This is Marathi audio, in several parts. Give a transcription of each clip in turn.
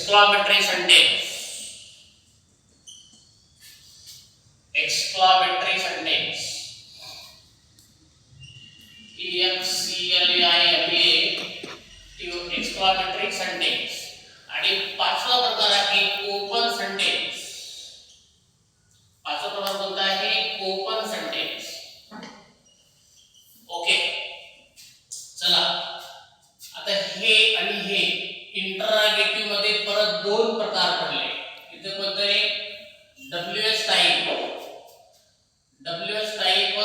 exclamatory sentence. Exclamatory sentence. exclamatory sentence. आणि पाचवा प्रकार आहे ओपन सेंटेन्स. पाचवा प्रकार कोणता आहे? Open sentence. ओके, चला आता हे आणि हे इंटररोगेटिव्ह मध्ये परत दोन प्रकार पडले. इथे कोणते? WH टाइप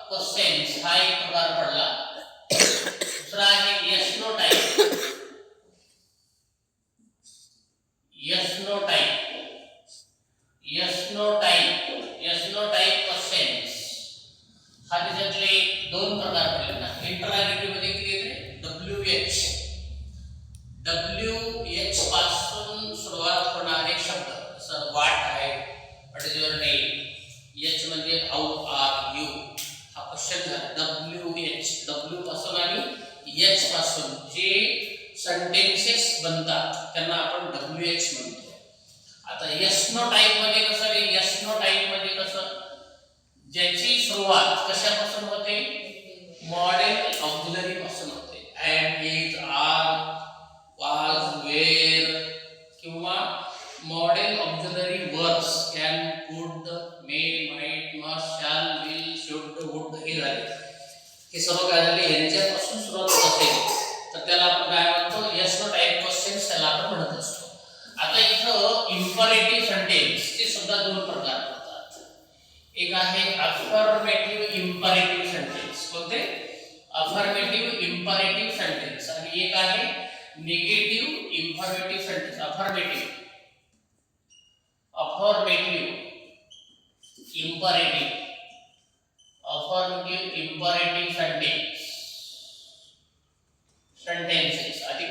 क्वेश्चन्स हा एक प्रकार पडला. दुसरा आहे yes no type. yes no type questions हा त्याच्यातले दोन प्रकार पडले ना. इंटररोगेटिव्ह मध्ये किती येते? WH पासून सुरुवात होणारे शब्द जसं व्हॉट आहे, what is your name. H म्हणजे हाऊ आर यू हा क्वेश्चन झाला. W पासून आणि H पासून जे सेंटेन्सेस बनतात त्यांना आपण WH म्हणतो. आता yes no टाइप मध्ये कसं रे? yes no टाइप मध्ये कसं ज्याची सुरुवात कशापासून होते? मॉडेल ऑक्झिलरी पासून होते. am, is, are, was, were किंवा model auxiliary verbs can, could, may, might, must, shall, will, should, would हे झाले. हे सर्व काय झाले? यांच्यापासून सुरुवात होत असेल तर त्याला आपण काय म्हणतो? yes no टाइप क्वेश्चन्स त्याला आपण म्हणत असतो. आता इथं इंपरेटिव्ह सेंटेन्सचे सुद्धा दोन प्रकार पडतात. एक आहे अफर्मेटिव्ह इंपरेटिव्ह सेंटेन्स. कोणते? Affirmative imperative sentence. आणि एक आहे negative informative sentence. Affirmative imperative sentences. अधिक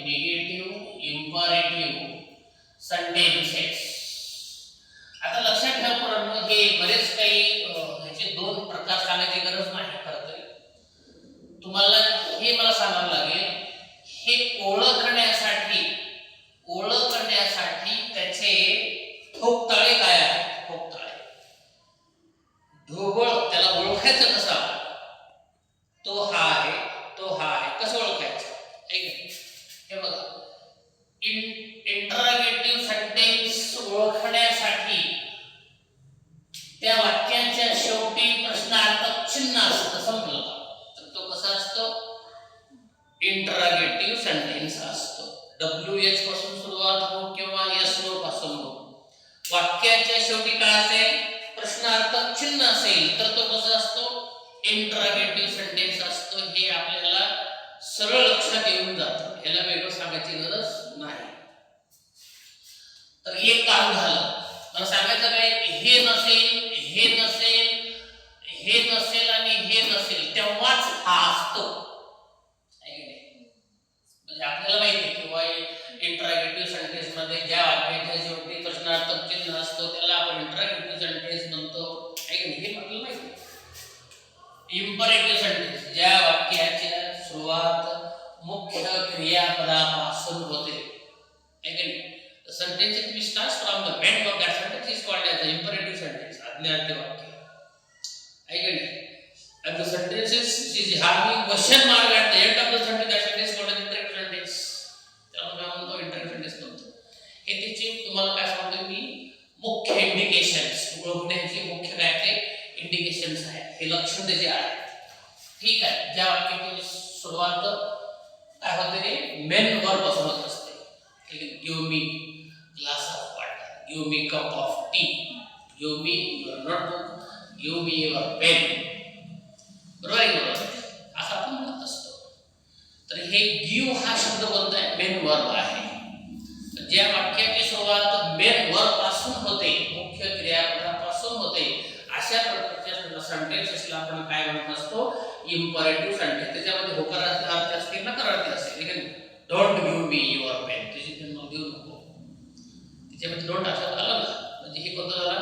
निगेटिव्ह इंपरेटिव्ह सेंटेन्सेस. आता लक्षात ठेवा पोरांनो, हे बरेच काही ह्याचे दोन प्रकार सांगायची गरज नाही. खरं तरी तुम्हाला हे मला सांगावं लागेल, हे ओळखण्यासाठी त्याचे ठोकताळे काय आहेत? ठोकताळे, ढोबळ, त्याला ओळखायचं कसं? तो हा आहे. कसं ओळखायचं? हे बघा, इंटररोगेटिव्ह सेंटेन्स ओळखण्यासाठी त्या वाक्याच्या शेवटी प्रश्नार्थक चिन्ह असतं. समजलं का? तर तो कसा असतो? इंटररोगेटिव्ह सेंटेन्स असतो. WH पासून सुरुवात हो किंवा yes no पासून हो. वाक्याच्या शेवटी काय असेल? प्रश्नार्थक चिन्ह असेल तर तो कसा असतो? इंटररोगेटिव्ह सेंटेन्स असतो. हे आपल्याला सरळ लक्षात येऊन जातं. याला वेगळं सांगायची गरज नाही. तर एक काम झालं. मला सांगायचं काय? हे नसेल आणि हे नसेल तेव्हाच हा असतो. म्हणजे आपल्याला माहिती आहे की इंटररोगेटिव्ह सेंटेन्स मध्ये ज्या वाक्याच्या शेवटी प्रश्नार्थक चिन्ह असतो त्याला आपण इंटररोगेटिव्ह सेंटेन्स म्हणतो. हे आपल्याला माहिती आहे. इंपरेटिव्ह सेंटेन्स ज्या वाक्याच्या सुरुवात मुख्य क्रियापदापासून होते. The sentence which starts from the end of that sentence is called as the imperative sentence. आज्ञार्थी वाक्य. And the sentences which is having question mark at the end of the sentence, that sentence is called as imperative sentence. त्याला काय म्हणतो? imperative sentence म्हणतो. हे त्याचे तुम्हाला काय सांगतो मी? मुख्य इंडिकेशन्स, ओळखण्याचे मुख्य काय ते इंडिकेशन्स आहेत. हे लक्षण त्याचे आहेत. ठीक आहे. ज्या वाक्याची सुरुवात काय होते रे? मेन वर्ब पासून होत असते. Give me glass of water, give me cup of tea, give me your notebook, give me your pen. बरोबर आहे? बरोबर असं आपण म्हणत असतो. तर हे गिव्ह हा शब्द कोणता आहे? मेन वर्ब आहे. ज्या वाक्याची सुरुवात मेन वर्ब पासून होते, मुख्य क्रियापदापासून होते, अशा प्रकारच्या सेंटेन्सेसला आपण काय म्हणत असतो? Imperative sentence. त्याच्यामध्ये होकारार्थी अर्थ असतील, नकारार्थी असतील. Don't give me your pen, त्याची जन्म देऊ नको. त्याच्यामध्ये डोंट असं आलं ना, म्हणजे हे कोणतं झालं?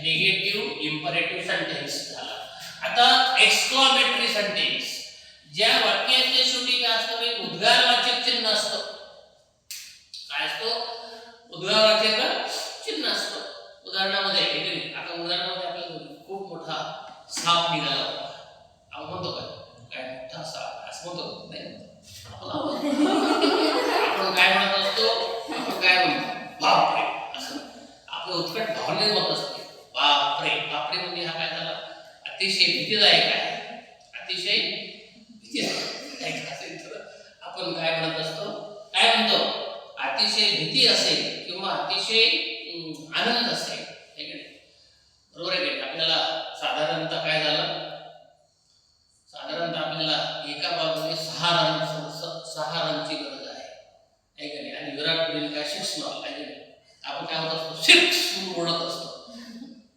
निगेटिव्ह इंपरेटिव्ह सेंटेन्स झाला. आता एक्सक्लामेटरी सेंटेन्स ज्या वाक्याच्या शेवटी काय असतं की उद्गारवाचक चिन्ह असतं. काय असतो? उद्गारवाचक चिन्ह असतं. उदाहरणामध्ये आता उदाहरणामध्ये आपल्याला खूप मोठा साप निघाला होता. आपण म्हणतो काय मोठा साप असं म्हणतो नाही. आपण काय म्हणत असतो? आपण काय म्हणतो? बापरे असं आपलं उत्कट भावनेने मत असते. बापरे बापरे म्हणजे हा काय झाला? अतिशय भीतीदायक आहे. अतिशय भीतीदायक असेल तर आपण काय म्हणत असतो? काय म्हणतो? अतिशय भीती असेल किंवा अतिशय आनंद असेल. बरोबर आहे की आपल्याला साधारणतः काय झालं? साधारणतः आपल्याला एका बाजूने 6 रनची गरज आहे का नाही? आणि विराट कोहली काय 6 मारला आहे की नाही? आपण काय म्हणत असतो? 6 ओढत असतो.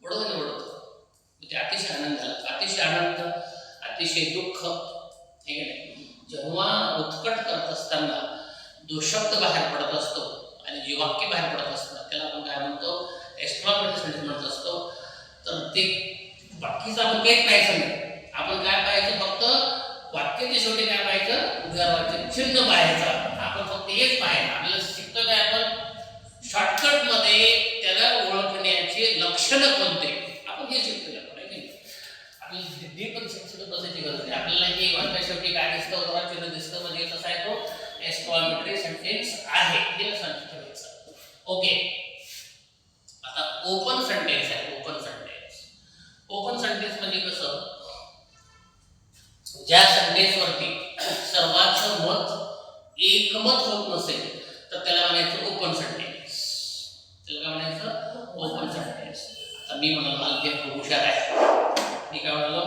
ओढतो म्हणजे अतिशय आनंद झाला. अतिशय आनंद, अतिशय दुःख आहे की नाही? जेव्हा उत्कट करत असताना जो शब्द बाहेर पडत असतो आणि जे वाक्य बाहेर पडत असतात त्याला आपण काय म्हणतो? एक्सक्लमेटरी सेंटेन्स म्हणत असतो. तर ते बाकीचं आपण काहीच पाहायचं नाही. आपण काय पाहायचं? फक्त वाक्याच्या शेवटी काय पाहायचं? उद्गारवाचक चिन्ह पाहायचं. आपण फक्त हेच पाहायचं. आपल्याला शिकतो काय? आपण शॉर्टकट मध्ये त्याला ओळखण्याचे लक्षणं कोणते आपण हे शिकतो. आपल्याला डीप शिक्षण बसायची गरज नाही. आपल्याला हे वाक्याच्या शेवटी काय दिसतं? उद्गारवाचक चिन्ह दिसतं म्हणजे कसा आहे तो? एक्सक्लमेटरी सेंटेन्स आहे हे लक्षात ठेवायचं. ओके. आता ओपन सेंटेन्स आहे. ओपन सेंटेन्स म्हणजे कसं? ज्या सेंटेन्स वरती सर्वांचं मत एकमत होत नसेल तर त्याला म्हणायचं ओपन सेंटेन्स. त्याला काय म्हणायचं? Open sentence. आता मी म्हणालो अल्फिया खूप हुशार आहे. मी काय म्हणालो?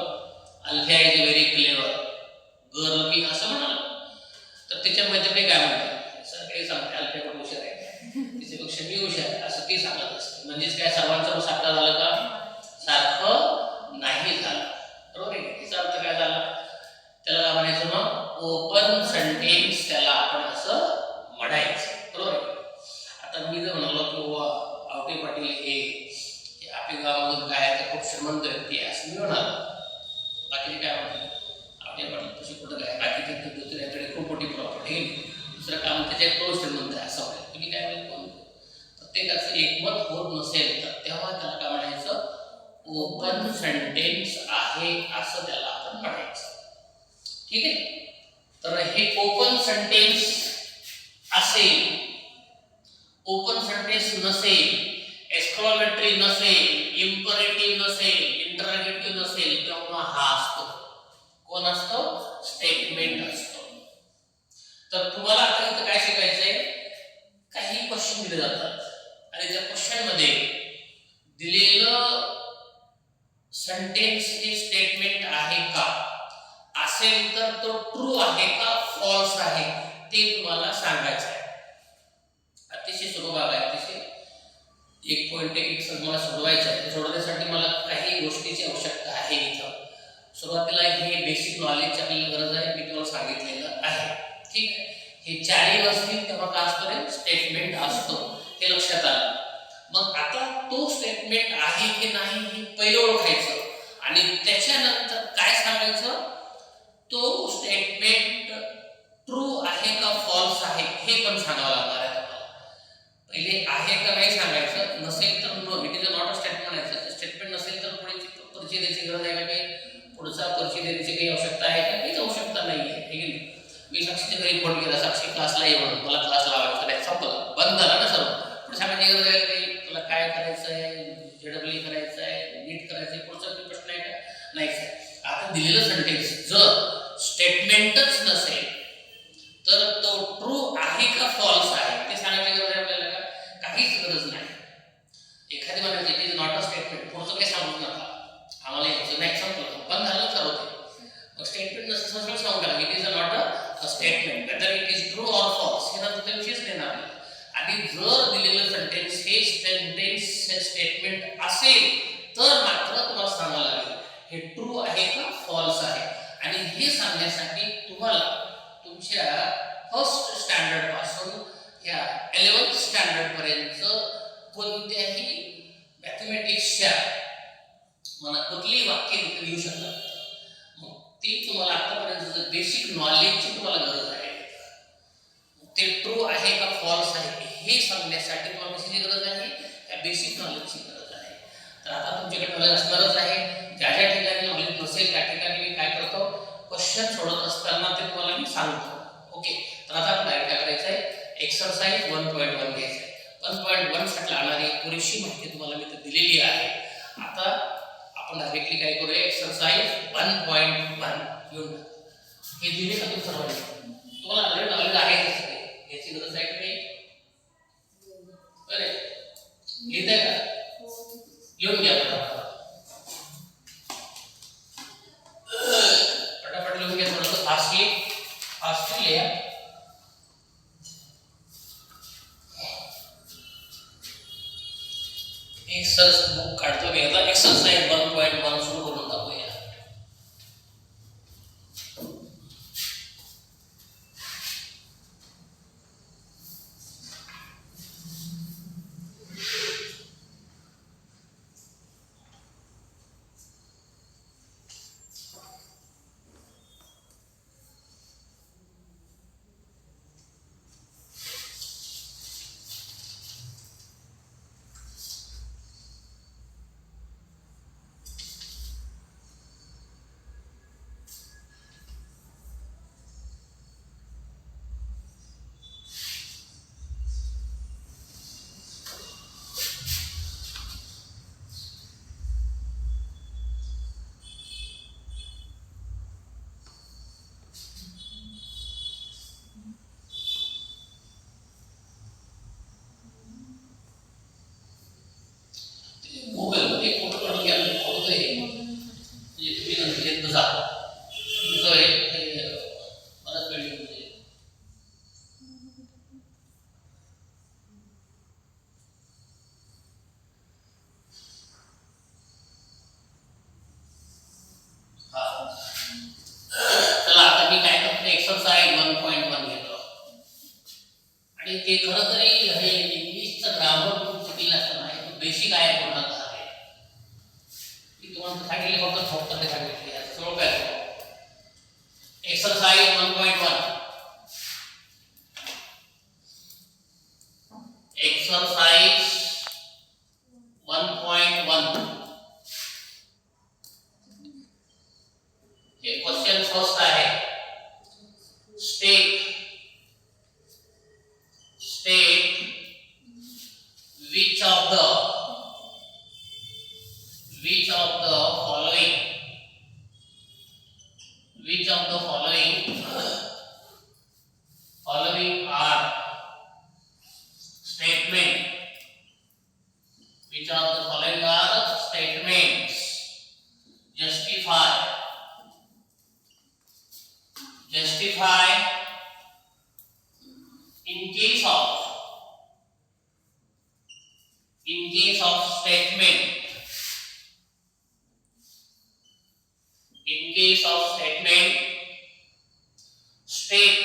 Alfiya is very clever girl. मी असं म्हणालो तर त्याच्या मैत्रिणी काय म्हणतात? सर काही सांगते अल्फिया खूप हुशार आहे, तिच्यापेक्षा मी हुशार आहे असं ती सांगत असते. म्हणजेच काय सर्वांचं सारखं झालं का? सारखं नाही झालं. बरोबर आहे. याचा अर्थ काय झाला? त्याला काय म्हणायचं? मग ओपन सेंटेन्स त्याला आपण असं म्हणायचं. बरोबर आहे. आता मी जर म्हणालो की आवटे पाटील हे आपल्या गावामधून काय आहे खूप श्रीमंत व्यक्ती आहे असं मी म्हणालो. बाकीचे काय म्हणतात? आवटे पाटील तशी कुठं काय? बाकीचे दुसऱ्याकडे खूप मोठी प्रॉपर्टी, दुसरं काम त्याच्या तो श्रीमंत आहे असं म्हणाल. तुम्ही काय म्हणतो? प्रत्येकाचं एकमत होत नसेल तर तेव्हा त्याला काय म्हणायचं? ओपन सेंटेन्स आहे असं त्याला आपण म्हणायचं. ठीक आहे. तर हे ओपन सेंटेन्स असेल, ओपन सेंटेन्स नसेल, एक्सक्लमेटरी नसेल, इम्परेटिव्ह नसेल, इंटरोगेटिव्ह नसेल तेव्हा हा असतो. कोण असतो? स्टेटमेंट असतो. तर तुम्हाला आता इथं काय शिकायचंय? काही क्वेश्चन दिले जातात आणि त्या क्वेश्चन मध्ये दिलेलं सेंटेन्स हे स्टेटमेंट आहे का? असेल तर तो ट्रू आहे का फॉल्स आहे ते तुम्हाला सांगायचं आहे. अतिशय सोपा भाग आहे. अतिशय 1.1 मला सोडवायचं आहे. सोडवण्यासाठी मला काही गोष्टीची आवश्यकता आहे. इथं सुरुवातीला हे बेसिक नॉलेजची आपल्याला गरज आहे. मी तुम्हाला सांगितलेलं आहे. ठीक आहे. हे चारही नसतील तेव्हा काय असतो? स्टेटमेंट असतो. हे लक्षात आलं. मग आता तो स्टेटमेंट आहे की नाही हे पहिलं ओळखायचं आणि त्याच्यानंतर काय सांगायचं? तो स्टेटमेंट ट्रू आहे का फॉल्स आहे हे पण सांगावं लागणार आहे तुम्हाला. पहिले आहे का नाही सांगायचं. नसेल तर no, it is not a statement म्हणायचं. स्टेटमेंट नसेल तर परिचय द्यायची गरज आहे का? काही पुढचा परिचय देण्याची काही आवश्यकता आहे का? काहीच आवश्यकता नाही आहे. हे की नाही? मी साक्षीच्या घरी फोन केला, साक्षी क्लासला ये म्हणून. मला क्लास लावायचा नाही, संपलं, बंद झाला ना सर्व. पुढे सांगायची गरज आहे काही? तुला काय करायचं आहे? जेडब्ल्यू करायचं आहे, नीट करायचं आहे, पुढचा प्रश्न आहे का? नाहीच आहे. आता दिलेलं सेंटेन्स जर स्टेटमेंटच नसेल तर तो ट्रू आहे का फॉल्स आहे ते सांगायची गरज आहे आपल्याला का? काहीच गरज नाही. एखादी म्हणायची it is not a statement, पुढचं काही सांगू नका, आम्हाला यायचं नाही, संपलं, बंद झालं सर्व ते. मग स्टेटमेंट नसेल सगळं सांगू नका it is not a statement, whether it is true or false हे नंतर विषयच नाही ना आपल्याला. आणि जर दिलेलं सेंटेन्स हे स्टेटमेंट असेल तर मात्र तुम्हाला सांगावं लागेल हे ट्रू आहे का फॉल्स आहे. आणि हे सांगण्यासाठी तुम्हाला तुमच्या फर्स्ट स्टँडर्ड पासून या 11th स्टँडर्ड पर्यंत कोणत्याही मॅथमॅटिक्सच्या मला कुठलीही वाक्य लिहू शकतात. मग ती तुम्हाला आतापर्यंत बेसिक नॉलेजची तुम्हाला गरज आहे. ते ट्रू आहे का फॉल्स आहे हे सांगण्यासाठी तुम्हाला कशाची गरज आहे? या बेसिक नॉलेजची गरज आहे. तर आता तुमच्याकडे नॉलेज असणारच आहे. ज्या ज्या ठिकाणी नॉलेज नसेल त्या ठिकाणी मी काय करतो, क्वेश्चन सोडत असताना ते तुम्हाला मी सांगतो. ओके, तर आता आपल्याला काय करायचं आहे, एक्सरसाइज 1.1 घ्यायचं आहे. 1.1 साठी लागणारी पुरेशी माहिती तुम्हाला मी दिलेली आहे. आता आपण डायरेक्टली काय करूया, एक्सरसाइज 1.1 घेऊन हे दिले का तुम्ही सर्वांनी? तुम्हाला ऑलरेडी नॉलेज आहे याची गरज आहे की नाही? बरे लिहित आहे का? लिहून घ्या फटाफट लिहून घ्या. थोडंसं फास्टली लिहा. एक बुक काढतो मी आता. एक्सरसाइज 1.1 सुरू करून टाकूया. मोबाईलमध्ये फोटो काढून घ्या. फोटो आहे म्हणजे तुम्ही नंतर येत जा तुमचं बराच वेळ येऊन जाईल. चला आता मी काय करतो, एक्सरसाइज 1.1 घेतो. आणि ते खरं तरी हे इंग्लिशचं ग्रामर खूप चुकीला असतं नाही, बेसिक आहे पूर्णतः आहे. मी तुम्हाला सांगितले फक्त थोडं सांगितले सगळं काय. एक्सरसाइज 1.1 एक्सरसाइज 1.1 ये क्वेश्चन फर्स्ट आहे. State which of the following are statement. Which of the following are statements? Justify in case of statement. In case of statement, state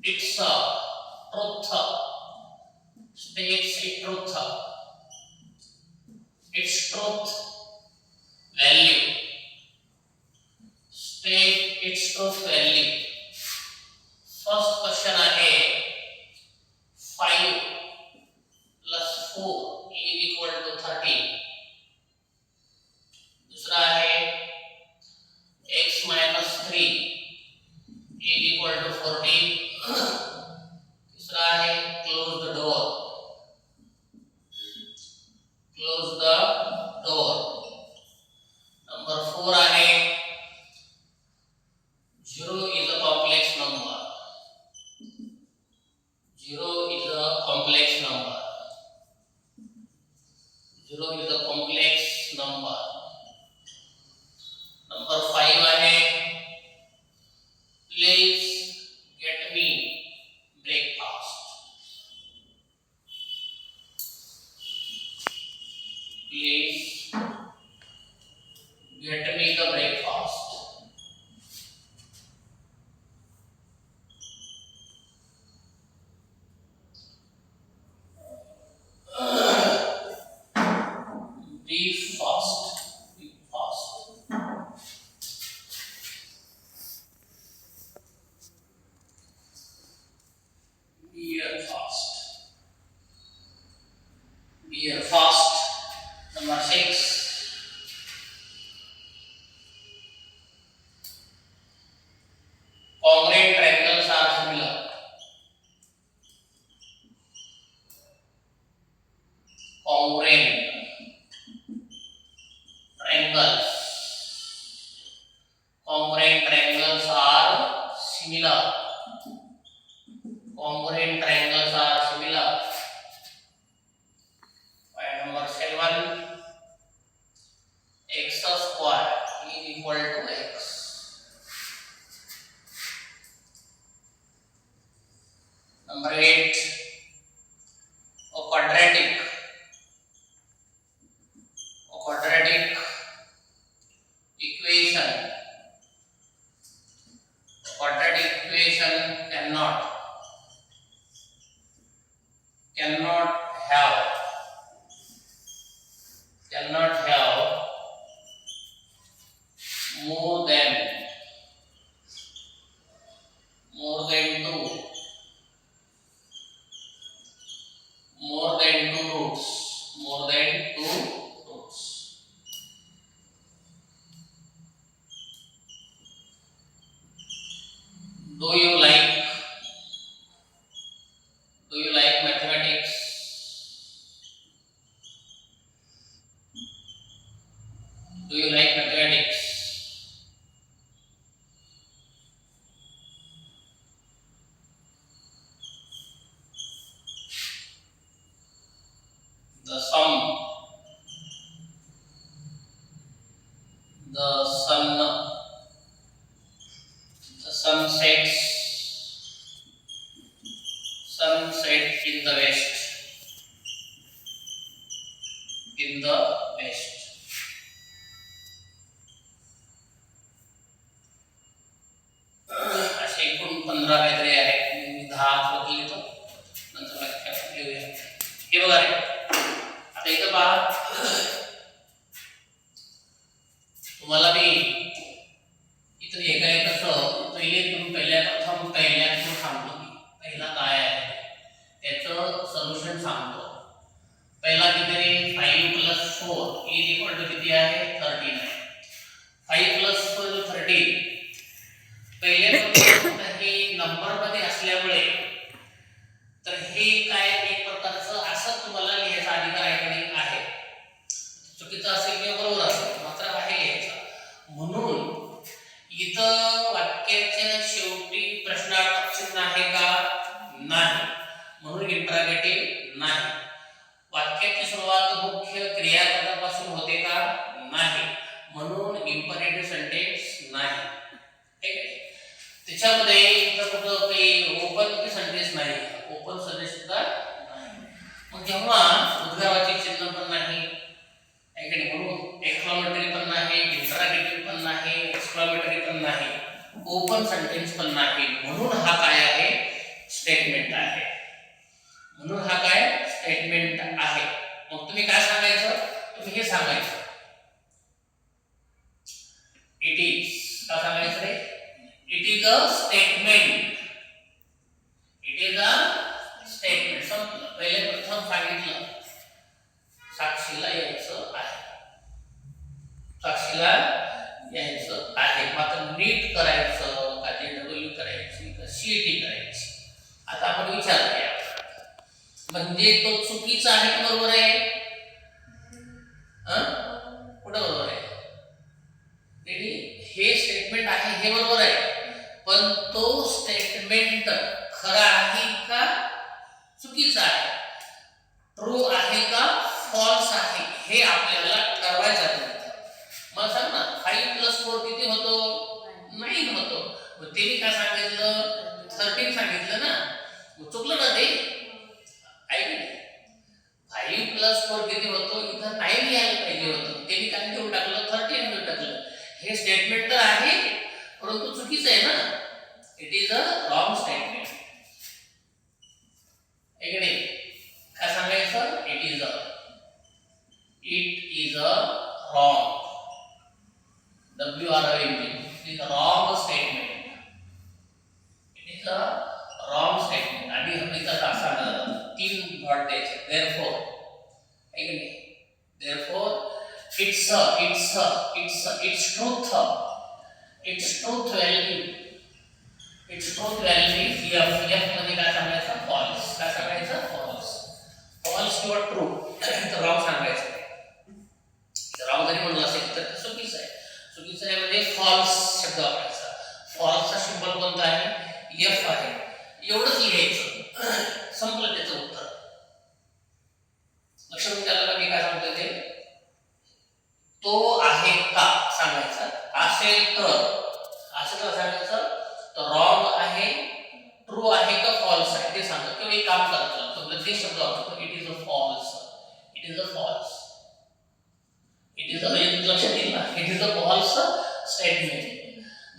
it's a truth. States its truth. Its truth value. State its truth value. First question आहे 5 plus 4 is equal to 13. दूसरा है x minus 3 is equal to 14. तीसरा है close the door. Number 4 आहे 0 is a complex number. 0 is a complex number. 0 is a complex number. Number 5 आहे please get me breakfast. Please get me the breakfast. Be fast. triangles. Congruent triangles are similar. Congruent triangles are similar. Point number 7. X square is equal to x. Number 8. A quadratic equation. Quadratic equation cannot have more than 2 roots. Do you like mathematics? Do you like mathematics? The sun sets in the west. असे एकूण 15 काहीतरी आहेत. मी 10 आकृती लिहितो, नंतर लक्षात घेऊया. हे बघा रे, आता इथं पहा, तुम्हाला मी इथं हे काय कसं प्रथम पहिल्यातून सांगतो की पहिला काय आहे त्याचं सोल्युशन सांगतो. पहिला किती 5 + 4 = किती आहे 13 आहे. 5 + 4 13. पहिले हे नंबर मध्ये असल्यामुळे तर हे काय एक प्रकारचं असं तुम्हाला लिहायचा अधिकार आहे. चुकीचं असेल किंवा बरोबर असेल मात्र आहे लिहायचा. म्हणून इथं वाक्याच्या शेवटी प्रश्नार्थक चिन्ह आहे का? नाही. म्हणून इंटरॉगेटिव्ह नाही. वाक्याची सुरुवात मुख्य क्रियापदापासून होते का? नाही. म्हणून इंपरेटिव्ह सेंटेन्स नाही. ठीक आहे. त्याच्यामध्ये इथं कुठं काही ओपन सेंटेन्स नाही, ओपन सेंटेन्स सुद्धा नाही. मग जेव्हा उद्गाराचे चिन्ह पण नाही, म्हणून एक्सक्लामेटरी पण नाही, इंटरॉगेटिव्ह पण नाही, एक्सक्लामेटरी पण नाही, ओपन सेंटेन्स पण नाही, म्हणून हा काय आहे? स्टेटमेंट आहे. म्हणून हा काय? स्टेटमेंट आहे. मग तुम्ही काय सांगायचं? तुम्ही हे सांगायचं इट इज. काय सांगायचं रे? It is a statement. It is a statement. संपलं. पहिले प्रथम सांगितलं साक्षीला यायचं आहे. साक्षीला यायचं आहे. मात्र नीट करायचं का जेडब्ल्यू करायची का सीईटी करायची? आता आपण विचार करूया. म्हणजे तो चुकीचा आहे की बरोबर आहे? कुठं बरोबर आहे? हे स्टेटमेंट आहे हे बरोबर आहे, पण तो स्टेटमेंट खरा आहे का चुकीचा आहे? ट्रू आहे का फॉल्स आहे? हे आपल्याला ठरवायचं आहे. मला सांग ना, 5 + 4 किती होतो? 9 होतो. मग त्यांनी काय सांगितलं? 13 सांगितलं ना. मग चुकलं ना ते? ऐक, 5 + 4 किती होतो? इथं 9 यायला पाहिजे होतं. त्यांनी काय देऊन टाकलं? 13 देऊन टाकलं. हे स्टेटमेंट तर आहे परंतु चुकीचं आहे ना. It is a wrong statement. ऐक नाही, काय सांगायचं? It is a wrong. WRONG. It is a wrong statement. It is a wrong statement. आणि इथं सांगायचं 3 डॉट द्यायचे. देअरफॉर, ऐक नाही, therefore its truth value is f मध्ये काय सांगायचं? false. काय सांगायचं? false किंवा true. तर wrong सांगायचं. rong रॉंग जरी म्हणलं असेल तर ते चुकीचं आहे. चुकीचं आहे म्हणजे फॉल्स शब्द वापरायचा. फॉल्सचा सिंबल कोणता आहे? एफ आहे. एवढंच लिहायचं, संपलं त्याचं उत्तर. लक्षात आलं का मी काय सांगतोय ते? तो आहे का सांगायचा, असेल तर सांगायचं तर रॉंग आहे, ट्रू आहे का फॉल्स आहे ते सांगा. किंवा एक काम करतो समजा ते शब्द वापरतो, it is a false, it is a false, it is a, म्हणजे लक्षात येईल ना, it is a false statement.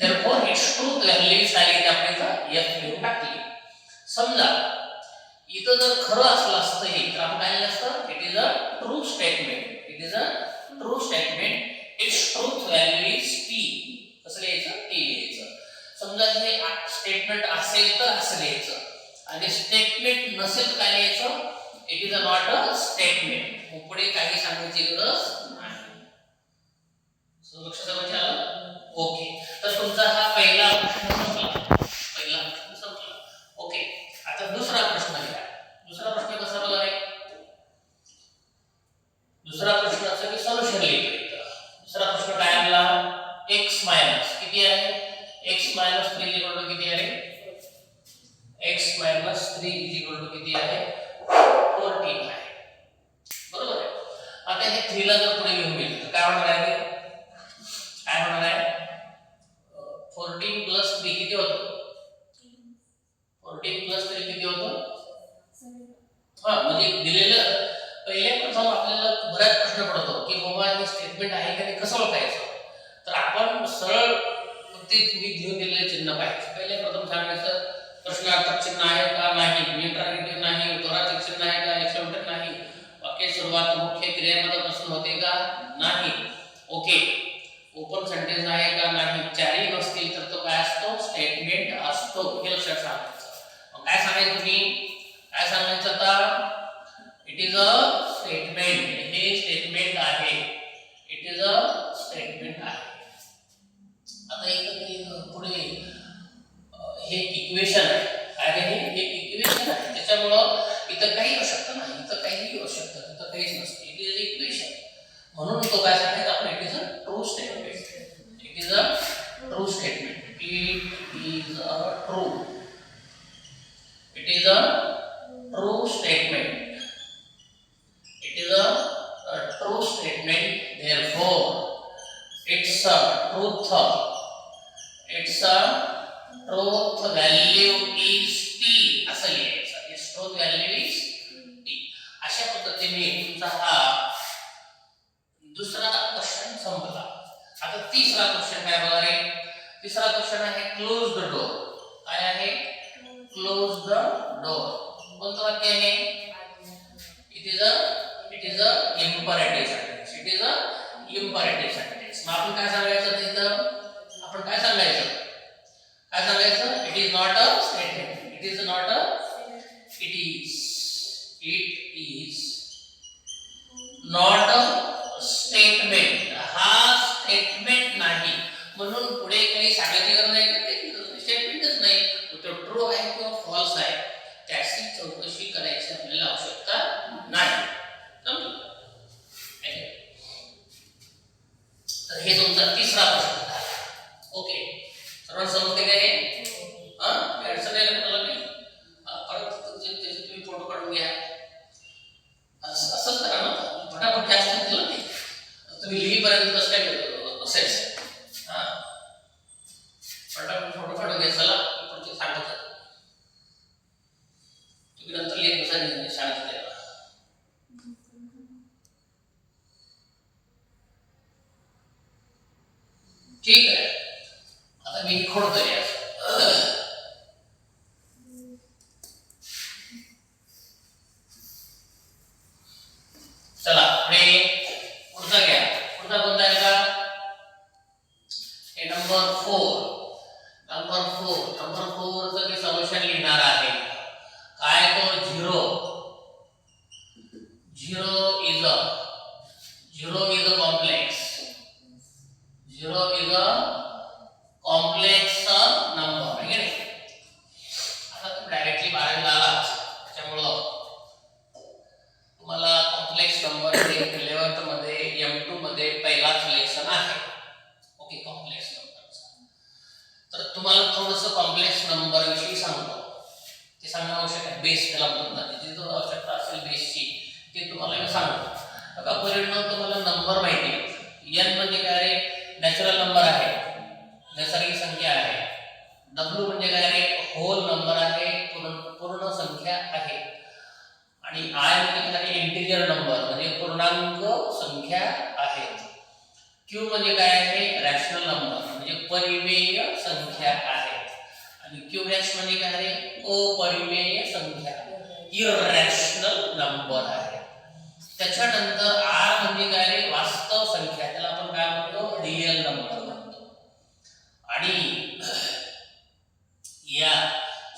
Therefore its true value सांगितली आपल्याला एफ लिहून टाकली. समजा इथं जर खरं असलं असतं हे तर आपण काय लिहिलं असतं? It is a true statement, it is a true statement, its truth value is T. कसं लिहायचं? टी लिहायचं. समजा हे स्टेटमेंट असेल तर असं लिहायचं आणि स्टेटमेंट नसेल तर काय लिहायचं? It is a not a statement. मग पुढे काही सांगायची गरज नाही. लक्षात आलं? ओके. तर तुमचा हा पहिला प्रश्न संपला. पहिला प्रश्न संपला. ओके. आता दुसरा प्रश्न घ्या. दुसरा प्रश्न कसा बघा आहे? दुसरा प्रश्नाचं मी सोल्युशन लिहितो. दुसरा प्रश्न काय आला? x मायनस किती आहे? x मायनस 3 इक्वल टू किती आहे? x मायनस 3 इक्वल टू किती आहे? 14 आहे. बरोबर आहे. आता हे 3 ला जर पुढे घेऊन गेलं तर काय होणार आहे? काय होणार आहे? 14 प्लस 3 किती होतं? 14 प्लस 3 किती होतं? म्हणजे दिलेलं पहिले प्रथम आपल्याला बऱ्याच प्रश्न पडतो की बाबा हे स्टेटमेंट आहे का नाही कसं ओळखायचं. तर आपण सरळ ते तुम्ही घेऊन दिलेले चिन्ह पाहिजे. पहिले प्रथम सांगायचं प्रश्नार्थक चिन्ह आहे का नाही, इंटरॉगेटिव्ह नाही, उत्तरार्थक चिन्ह आहे का, एक्सक्लेमेटरी नाही, वाक्य सुरुवात मुख्य क्रियापदापासून होते का नाही, ओके, ओपन सेंटेन्स आहे का नाही, चारही नसतील तर तो काय असतो? स्टेटमेंट असतो. हे लक्षात सांगायचं. मग काय सांगायचं तुम्ही? काय सांगायचं आता? It is a statement. हे स्टेटमेंट आहे. इट इज अ स्टेटमेंट आहे. आता इथं पुढे हे इक्वेशन आहे. काय हे? एक इक्वेशन आहे. त्याच्यामुळं इथं काही येऊ शकतं नाही, इथं काही येऊ शकतं, इथं काहीच नसतं. It is equation. म्हणून तो काय सांगायचा आपण? It is a true statement. It is a true statement. It is a true. It is a true statement. It is a true statement. Therefore, its truth value is t. असं लिहायचं. Its truth value is t. अशा पद्धतीने तुमचा हा दुसरा क्वेश्चन संपला. आता तिसरा क्वेश्चन काय बघा रे? तिसरा क्वेश्चन आहे क्लोज द डोर. काय आहे? Close the door. कोणतं वाक्य आहे? It is a imperative sentence. It is a imperative sentence. मग आपण काय सांगायचं तिथं? आपण काय सांगायचं? काय सांगायचं? It is not a statement. It is not a. It is. It is not a statement. हा स्टेटमेंट नाही. म्हणून पुढे काही सांगायची गरज नाही का? ते स्टेटमेंटच नाही. तो ट्रू आहे किंवा फॉल्स आहे त्याची चौकशी करायची आपल्याला आवश्यकता नाही. तर हे तुमचा तिसरा प्रश्न झाला. ओके. सर्वांना समजते का हे? अडचण नाही तुम्हाला नाही? परत त्याचे तुम्ही फोटो काढून घ्या. असंच करा ना. फटाफट जास्त दिलं नाही. तुम्ही लिहिपर्यंत कसं काय असेल? फटाफट फोटो काढून घ्या. चला पुढचे सांगत तुम्ही नंतर लिहित बसा शाळेत. ठीक आहे. आता मी खोडतोय चला पुढे पुढचा घ्या. पुढचा कोणता आहे का? हे नंबर 4. नंबर 4 चं मी सोल्युशन लिहिणार आहे. काय तो 0 is a complex. 0 is a complex number. आहे की आता तुम्ही डायरेक्टली 12 आला त्याच्यामुळं तुम्हाला कॉम्प्लेक्स नंबर 11th मध्ये M2 मध्ये पहिला सांगणं आवश्यक आहे. बेस त्याला म्हणतात, त्याची जो आवश्यकता असेल बेसची ते तुम्हाला मी सांगतो. आता परिणाम तुम्हाला नंबर माहिती आहे. एन म्हणजे काय रे, नॅचरल नंबर आहे, नैसर्गिक संख्या आहे. डब्ल्यू म्हणजे काय रे, होल नंबर आहे, पूर्ण संख्या आहे. आणि आय म्हणजे काय रे, इंटिजर नंबर म्हणजे पूर्णांक संख्या आहेत. क्यू म्हणजे काय आहे, रॅशनल नंबर म्हणजे परिमेय संख्या आहेत. आणि क्यू डॅश म्हणजे काय रे, अपरिमेय संख्या, इरॅशनल नंबर आहे. त्याच्यानंतर आर म्हणजे काय रे, वास्तव संख्या, त्याला आपण काय म्हणतो, रियल नंबर म्हणतो. आणि या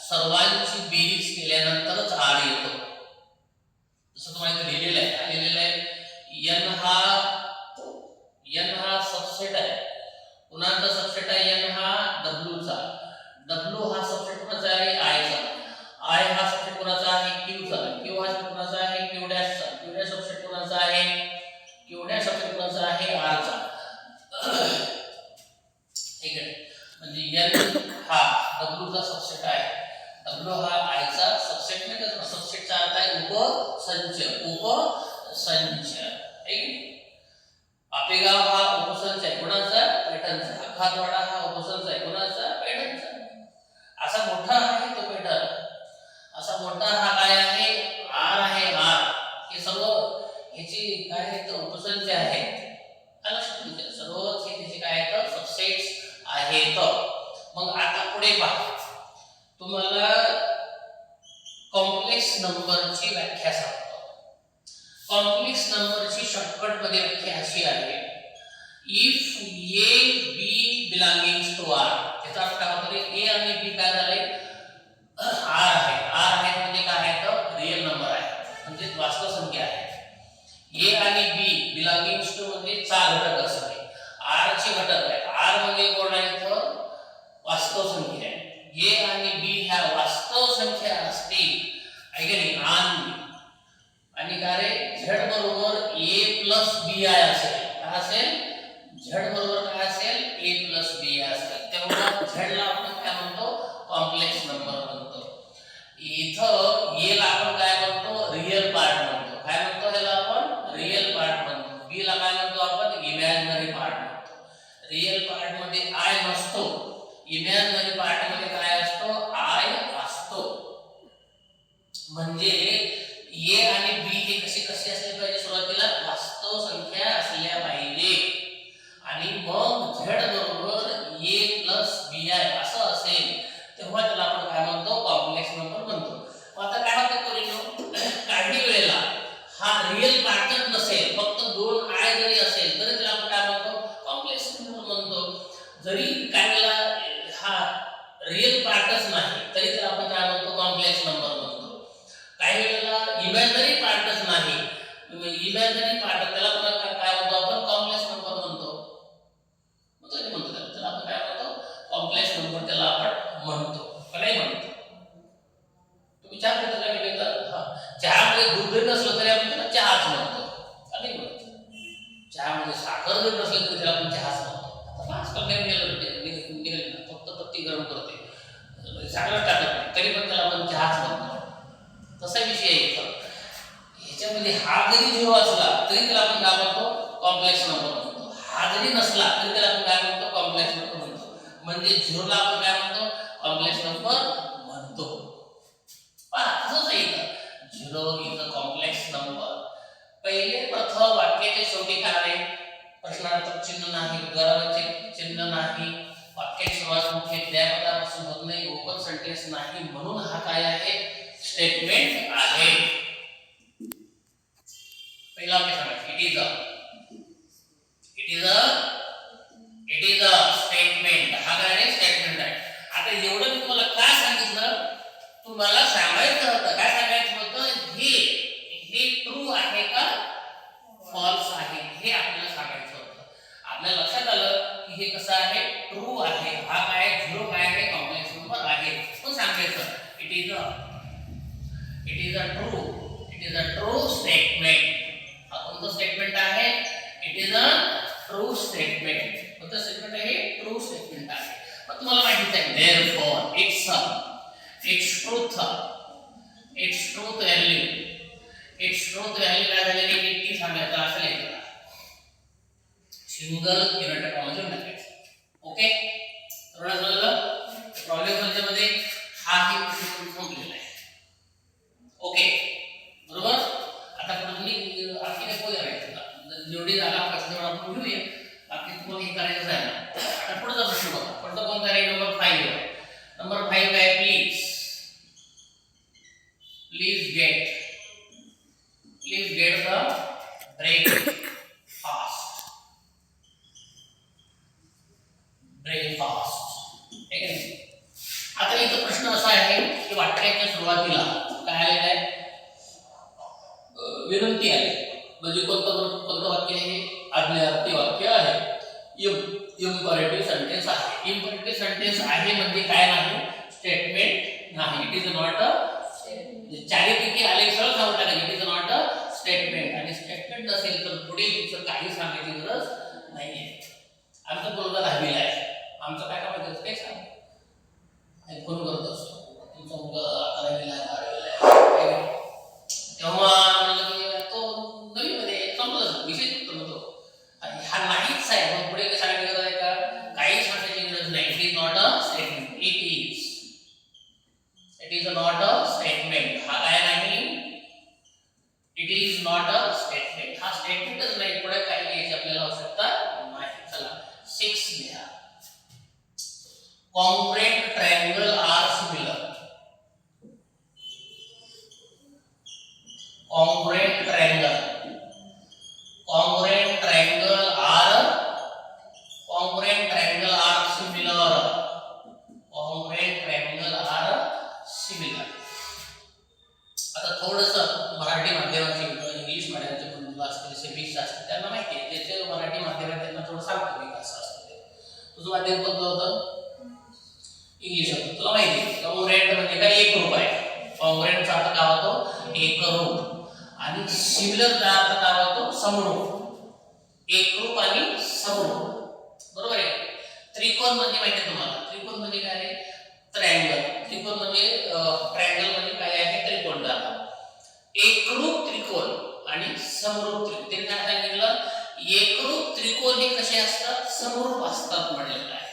सर्वांची बेरीज केल्यानंतरच आर येतो. जसं तुम्हाला इथे लिहिलेलं आहे एन हा सबसेट आहे, पुन्हा सबसेट आहे एन हा डब्ल्यू चा. डब्ल्यू हा सबसेट कोणाचा आहे, आय चा. आय हा सबसेट कोणाचा आहे, क्यू चा. क्यू हा सबसेट कोणाचा आहे, क्यू डॅश चा. क्यू डॅश सबसेट कोणाचा आहे, क्यू डॅश सबसेट कोणाचा आहे, आर चा. ठीक आहे. म्हणजे एन हा डब्ल्यू चा सबसेट आहे, डब्ल्यू हा आय चा सबसेट नाही का. सबसेटचा अर्थ आहे उपसंच, उपसंच. ठीक आहे. आपेगाव हा उपसंच आहे कोणाचा, पैठणचा. अखातवाडा हा उपसंच आहे कोणाचा, पैठणचा. असा मोठा आहे तो पैठण, असा मोठा हा काय आहे, आर आहे. आर हे सर्व ह्याची काय आहे, तर उपसंच आहेत. लक्षात ठेवा, सर्वच हे त्याचे काय आहेत, सबसेट्स आहेत. मग आता पुढे पहा, तुम्हाला कॉम्प्लेक्स नंबरची व्याख्या सांगतो. कॉम्प्लेक्स नंबरची शॉर्टकट मध्ये व्याख्या अशी आहे, if A B belongings to R. त्याचा अर्थ काय होतो, ए आणि बी काय झाले, आर आहे. आर आहे म्हणजे काय आहे, तर रियल नंबर आहे, म्हणजे वास्तव संख्या आहे. ए आणि बी बिलॉंगिंग्स टू म्हणजे चा घटक असणे, आर चे घटक आहे. आर म्हणजे कोण आहे, तर वास्तव संख्या आहे. ए आणि बी ह्या वास्तव संख्या असतील आणि काय रे, झेड बरोबर ए प्लस बी आय असेल. काय असेल, झेड बरोबर काय असेल, ए प्लस बी आय असेल. तेव्हा झेडला आपण काय म्हणतो, कॉम्प्लेक्स नंबर म्हणतो. इथं ए ला आपण काय म्हणतो, रियल पार्ट म्हणतो. काय म्हणतो त्याला आपण, रियल पार्ट म्हणतो. बी ला काय म्हणतो आपण, इमॅजिनरी पार्ट म्हणतो. रियल पार्ट मध्ये आय नसतो, इमॅजिनरी पार्ट मध्ये काय असतो, आय असतो. म्हणजे ए आणि बी हे कसे असले पाहिजे, सुरुवातीला वास्तव संख्या असल्या पाहिजे. आणि मग झेड बरोबर ए प्लस बी आय असं असेल तेव्हा त्याला आपण काय म्हणतो, कॉम्प्लेक्स नंबर म्हणतो. आता काय होतं, काही वेळेला हा रियल पार्टच नसेल, फक्त दोन आय जरी असेल तरी त्याला आपण काय म्हणतो, कॉम्प्लेक्स नंबर म्हणतो. जरी काही वेळेला हा रियल पार्टच नाही तरी त्याला आपण काय म्हणतो, कॉम्प्लेक्स नंबर म्हणतो. काही वेळेला इमॅजिनरी पार्टच नाही, इमॅजिनरी पार्ट त्याला पण काय म्हणतो आपण, कॉम्प्लेक्स नंबर म्हणतो. त्याला आपण काय म्हणतो, कॉम्प्लेक्स नंबर त्याला आपण म्हणतो. काय म्हणतो, तुम्ही चहा पिता का नाही पिता, चहामध्ये दूध जरी नसलं तरी आपण त्याला चहाच म्हणतो. काय म्हणतो, चहामध्ये साखर जरी नसलं तरी त्याला आपण चहाच म्हणतो. आजकाल निघाले फक्त पत्ती गरम करते, साखर टाकत नाही तरी पण त्याला आपण चहाच म्हणतो. तसा विषय आहे. ह्याच्यामध्ये हा जरी झिरो असला तरी त्याला आपण काय म्हणतो, कॉम्प्लेक्स नंबर म्हणतो. हा जरी नसला तरी त्याला आपण काय म्हणतो, कॉम्प्लेक्स नंबर म्हणतो. म्हणजे झिरोला आपण काय म्हणतो, कॉम्प्लेक्स नंबर म्हणतो. तसंच आहे इथं, zero is a complex number. पहिले प्रथम वाक्याच्या शेवटी काय आहे, प्रश्नार्थक चिन्ह नाही, उद्गाराचे चिन्ह नाही, वाक्याची सुरुवात मुख्य क्रियापदापासून होत नाही, ओपन सेंटेन्स नाही, म्हणून हा काय आहे, स्टेटमेंट आहे. पहिला वाक्य सांगा, इट इज अ स्टेटमेंट. हा काय आहे, स्टेटमेंट आहे. आता एवढं मी तुम्हाला काय सांगितलं, तुम्हाला सांगायचं होतं, काय सांगायचं होतं, हे ट्रू आहे का फॉल्स आहे हे आपल्याला सांगायचं होतं. आपल्या लक्षात आलं की हे कसं आहे, ट्रू आहे. हा काय, झिरो काय आहे, कॉम्प्लेक्स नंबर आहे. पण सांगायचं it is a true statement. हा कोणतं स्टेटमेंट आहे, it is a true statement. कोणतं स्टेटमेंट आहे, ट्रू स्टेटमेंट आहे. मग तुम्हाला माहितीच आहे, therefore it's truth. It's truth value काय झालेली आहे ती सांगायचं असं लिहायचं सिंगल युनिट कॉमन टाकायचं ओके तर समजलं प्रॉब्लेम मध्ये हा ही प्रश्न संपलेला आहे ओके बरोबर आता तुम्ही आणखी एक करायचं जेवढी जागा प्रश्न आपण घेऊया बाकी तुम्हाला हे करायचं आहे ना आता पुढचा प्रश्न बघा पुढचा कोणता आहे नंबर 5 काय प्लीज get the breakfast ठीक आहे आता इथं प्रश्न असा आहे की वाक्याच्या सुरुवातीला काय आलेलं आहे विनंती आली म्हणजे कोणतं वाक्य आहे आज्ञार्थी वाक्य आहे इम्परेटिव्ह सेंटेन्स आहे इम्परेटिव्ह सेंटेन्स आहे म्हणजे काय नाही स्टेटमेंट नाही इट इज नॉट अ चारीपैकी आले सरळ सांगू टाका it is not a statement आणि स्टेटमेंट नसेल तर पुढे तुमचं काही सांगायची गरज नाहीये आमचा मुलगा 10वी ला आहे आमचं काय काम आहे काय सांग फोन करत असतो तुमचा मुलगा 11वी ला आहे 12वी ला आहे तेव्हा म्हणलं की तो 9वी मध्ये संपला विषय तो हा नाहीच आहे मग पुढे काय सांगायची गरज आहे का काही सांगायची गरज नाही it is not a statement it is not a statement हा काय नाही it is not a statement हा स्टेटमेंटच नाही पुढे काय लिहायची आपल्याला आवश्यकता नाही चला 6 लिहा congruent triangle are similar congruent triangle are similar आता थोडंसं मराठी माध्यमाची इंग्लिश माध्यमाची मुलं असतील सेमिस्टर असतील त्यांना माहिती आहे ज्याचे मराठी माध्यम आहे त्यांना थोडं सांगतो मी कसं असतं ते तुझं माध्यम कोणतं होतं इंग्लिश होतं तुला माहिती आहे कॉन्ग्रुएंट म्हणजे काय एकरूप आहे कॉन्ग्रुएंटचा अर्थ काय होतो एकरूप आणि सिमिलरचा अर्थ काय होतो समरूप एकरूप आणि समरूप बरोबर आहे त्रिकोण म्हणजे माहिती आहे तुम्हाला त्रिकोण म्हणजे काय आहे ट्रायंगल त्रिकोण म्हणजे ट्रायंगल म्हणजे काय आहे त्रिकोण झाला एकरूप त्रिकोण आणि समरूप त्रिकोण ते काय सांगितलं एकरूप त्रिकोण हे कसे असतात समरूप असतात म्हटलेलं आहे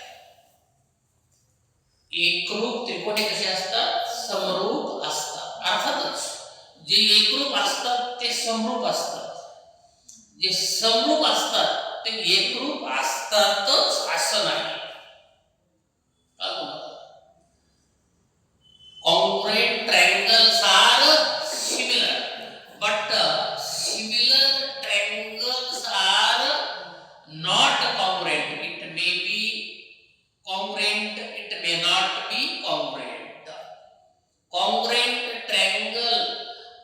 एकरूप त्रिकोण हे कसे असतात समरूप असतात अर्थातच जे एकरूप असतात ते समरूप असतात जे समरूप असतात ते एकरूप असतातच असं नाही congruent triangles are similar but similar triangles are not congruent it may be congruent it may not be congruent congruent triangle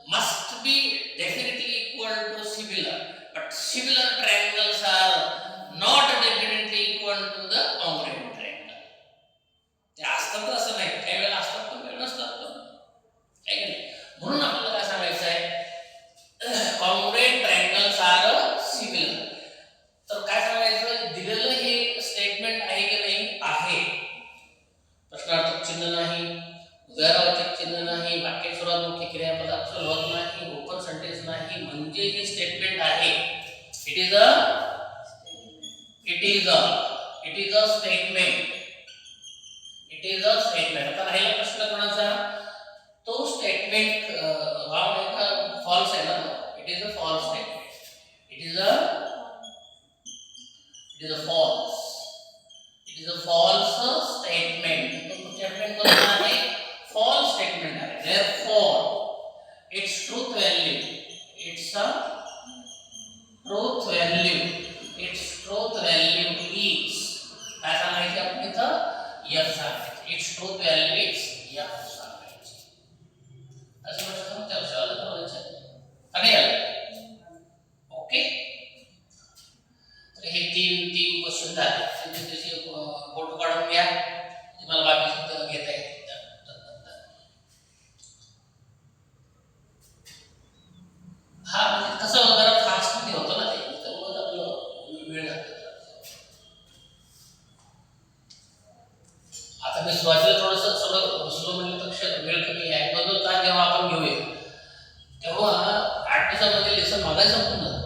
must be definitely equal to similar but similar triangles are not definitely equal to the congruent triangle ते असतात असं नाही काही वेळेला असतात म्हणून आपल्याला काय सांगायचं आहे कॉन्ग्रुएंट ट्रायंगल्स आर सिमिलर तर काय सांगायचं दिलेलं हे स्टेटमेंट आहे की नाही आहे प्रश्नार्थक चिन्ह नाही उदाहरणार्थक चिन्ह नाही वाक्य सुरुवात मुख्य क्रियापदात सुरुवात नाही ओपन सेंटेन्स नाही म्हणजे हे स्टेटमेंट आहे इट इज अ स्टेटमेंट आता राहिला प्रश्न कोणाचा तो स्टेटमेंट रॉंग आहे का फॉल्स आहे ना it is a false statement it is a false statement तो स्टेटमेंट कोणता आहे फॉल्स स्टेटमेंट आहे therefore its truth value is काय सांगायचे आपण इथं f सांगायचे its truth value is f सांगायचे असं म्हटलं तर त्याला करायचं आणि ओके तर हे तीन क्वेश्चन झाले त्याचे फोटो काढून घ्या तुम्हाला बाकी घेता येईल हा म्हणजे कसं जरा फास्ट मध्ये होतं ना ते त्यामुळे आपलं वेळ लागतो आता मी सुरुवातीला थोडंसं सगळं स्लो म्हणल्यापेक्षा वेळ कमी आहे बदल का जेव्हा आपण घेऊया सगळं संपून जातं.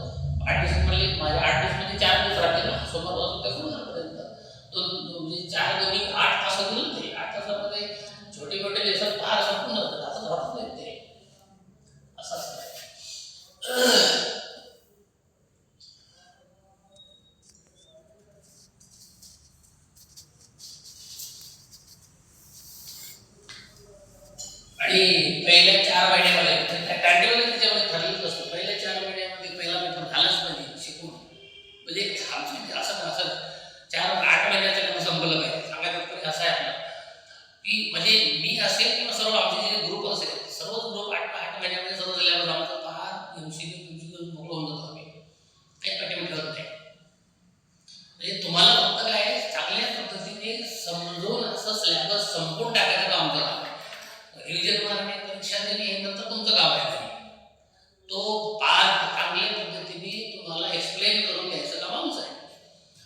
8 दिवसात म्हणले माझ्या 8 दिवस म्हणजे 4 दिवस राहते ना, सोमवारपासून ते गुरुवारपर्यंत. म्हणजे 4 दोन्ही 8 तास होतील ना ते. 8 तासामध्ये छोटे मोठे दिवसात फार संपून जातात. आता राहत नाही ते असं असतं. आणि पहिल्या 4 महिन्यामध्ये टायटेबल त्याच्यामध्ये ठरलेलं असतं. पहिल्या 4 महिन्यामध्ये पहिला पेपर झालाच पाहिजे शिकून. म्हणजे असं 4-8 महिन्याचं संपलं पाहिजे. सांगायचं तरी असं आहे आपलं की म्हणजे मी असेल किंवा सर्व आमचे जे ग्रुप असेल सर्वच ग्रुप 8 महिन्यामध्ये सर्व झाल्यावर आमचं फार एमसीक्यू मोकळं होऊन जातो. आम्ही काही पाठीमागे ठेवत नाही. म्हणजे तुम्हाला फक्त काय चांगल्या पद्धतीने समजून असं सिलेबस संपून टाकायचं काम आमचं काम आहे. रिव्हिजन मारणे, परीक्षा देणे हे नंतर तुमचं काम आहे. तो पाठ चांगल्या पद्धतीने तुम्हाला एक्सप्लेन करून द्यायचं काम आमचं आहे.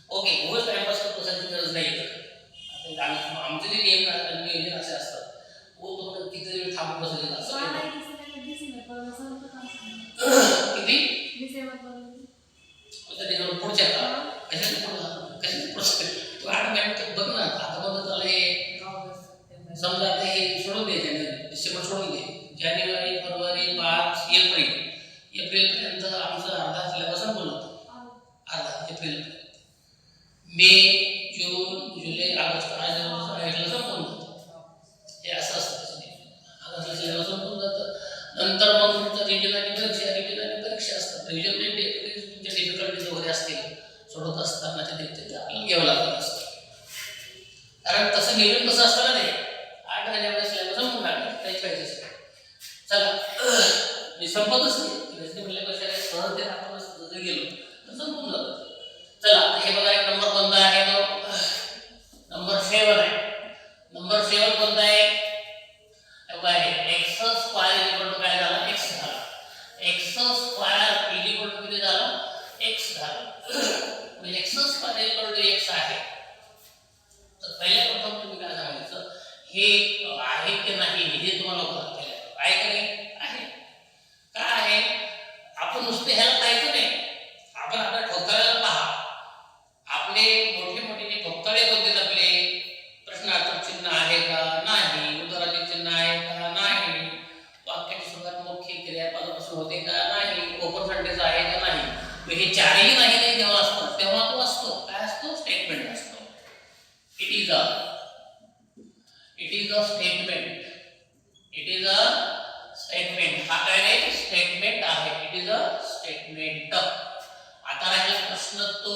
ओके, उगाच टाइमपास करण्याची गरज नाही. आमचे जे नियोजन असे असतात तुम्हाला किती वेळ थांबून बसायचं असं किती पुढच्या कशाच 8 महिन्यात बघ ना. आता बघ त्याला हे समजा आता हे सोडून दे, डिसेंबर सोडून दे, जानेवारी, फेब्रुवारी, मार्च, एप्रिलपर्यंत आमचं अर्धा सिलेबस संपलं होतं. अर्धा एप्रिलपर्यंत. मे, जून, जुलै, ऑगस्ट संपून जातं. हे असं असतं. ऑगस्टला सिलेबस संपून जातं. नंतर मग तुमचं रिव्हिजन आणि परीक्षा असतात. रिव्हिजन तुमच्या डिफिकल्टीज वगैरे असतील सोडत असताना ते आपल्याला घ्यावं लागत असतं. कारण तसं नियोजन कसं असतं ना, ते 8 महिन्यामध्ये सिलेबस संपून टाकलं काही पाहिजे. चला मी संपतच नाही म्हणल्यापेक्षा सहजतेने आपण जर गेलो तर संपून जातं. चला हे बघा, एक नंबर कोणता आहे? नंबर 7 आहे. नंबर 7 कोणता आहे? एक्स स्क्वायर इक्वल टू काय झाला? एक्स झाला. एक्स स्क्वायर इक्वल टू किती झाला? एक्स झाला. म्हणजे X square equal to X आहे. तर पहिल्या प्रथम तुम्ही काय सांगायचं, हे आहे की नाही हे तुम्हाला ओळखायला आहे की नाही? आहे. का आहे? आपण नुसते ह्याला पाहायचं नाही. आपण आपल्या ठोकळ्याला पहा. आपले मोठे मोठे ठोकळे कोणते? आपले प्रश्नार्थक चिन्ह आहे का? नाही. उदाहरणाचे चिन्ह आहे का? नाही. वाक्याची सुरुवात मुख्य क्रियापदापासून होते का? नाही. ओपन सेंटेन्स आहे का? नाही. हे चारही नाही जेव्हा असतात तेव्हा तो असतो. काय असतो? स्टेटमेंट असतो. It is a statement. It is a statement. हा काय आहे? स्टेटमेंट आहे. It is a statement. आता राहिला प्रश्न, तो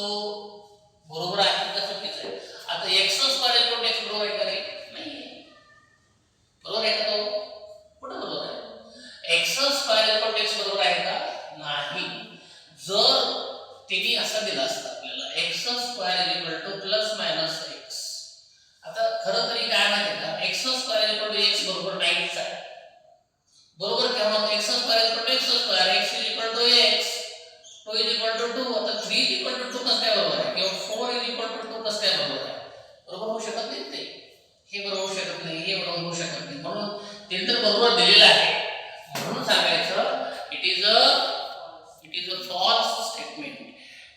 बरोबर आहे का चुकीचं आहे? आता X square equal to X बरोबर आहे का रे? नाही. बरोबर आहे का? तो कुठं बरोबर आहे? X square equal to X बरोबर आहे का? नाही. जर तिने असं दिलं असतं आपल्याला X square equal to plus minus X. आता खरं तरी काय माहिती का, X square equal to X बरोबर नाहीच आहे. बरोबर केव्हा? X square equal to X square, X equal to X, 2 is equal to 2. आता 3 इज इक्वल टू 2 कसं काय बरोबर आहे? किंवा 4 इज इक्वल टू 2 कसं काय बरोबर आहे? बरोबर होऊ शकत नाही ते. हे बरोबर होऊ शकत नाही, हे बरोबर होऊ शकत नाही. म्हणून ते तर बरोबर दिलेलं आहे. म्हणून सांगायचं it is a false statement.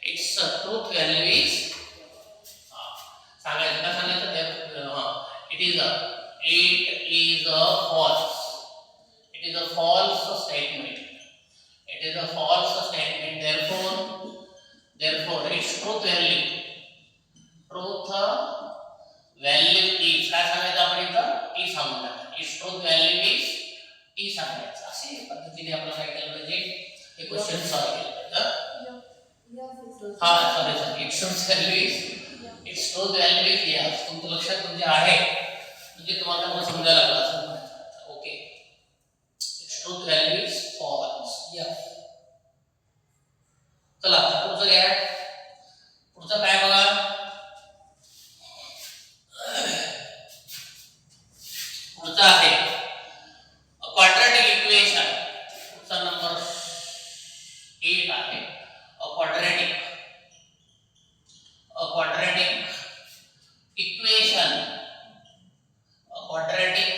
Its a truth value is सांगायचं का? सांगायचं it is a false. It is a false statement. It is a false statement. Therefore, its truth value is काय सांगायचं आपण इथं? टी सांगून टाका. Its truth value is T सांगायचं. अशी पद्धतीने आपल्याला काय केलं पाहिजे? हे क्वेश्चन सॉल्व केलं पाहिजे. Sorry its truth value is yes. तुमच्या लक्षात म्हणजे आहे, म्हणजे तुम्हाला मला समजायला लागलं असं म्हणायचं. Okay, its truth value is false. चला आता पुढचं घ्या. पुढचं काय बघा, पुढचं आहे क्वाड्रॅटिक इक्वेशन. पुढचा नंबर 8 आहे क्वाड्रॅटिक इक्वेशन. क्वाड्रॅटिक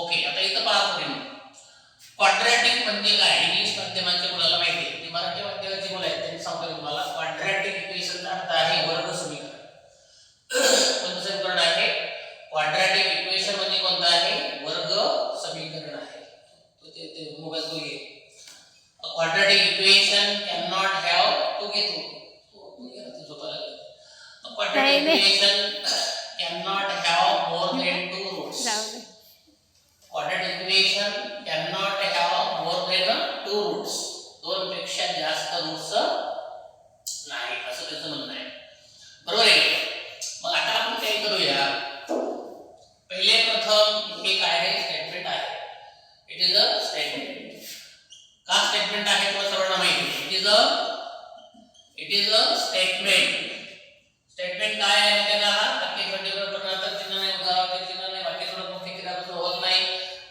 ओके, आता इथं पहा पुढे क्वाड्रॅटिक म्हणजे काय? इंग्लिश माध्यमाच्या मुलाला माहिती आहे, मराठी माध्यमाची मुलं आहेत त्यांनी सांगतो तुम्हाला. क्वाड्रॅटिक इक्वेशनचा अर्थ आहे वर्ग समीकरण. कोणतं समीकरण आहे? क्वाड्रॅटिक इक्वेशन म्हणजे कोणतं आहे? वर्ग समीकरण आहे. तो ते मोबाईल तो घे. Quadratic equation can not have, तो घेतो तो घे ना, झोपायला लागला. Quadratic equation can not have more than 2 roots. Quadratic equation can not have more than 2 roots. दोन पेक्षा जास्त रूट्स नाही, असं त्याचं म्हणणं आहे. बरोबर आहे. मग आता आपण काय करूया, पहिले प्रथम हे काय आहे? स्टेटमेंट आहे. It is a statement. का स्टेटमेंट आहे तुम्हाला सर्वांना माहिती आहे. It is a statement. Statement काय आहे त्याला? वाक्य कंटिन्यू करण्याचा चिन्ह नाही, उदाहरणार्थ चिन्ह नाही, वाक्य थोडं मोठे क्रियापद होत नाही,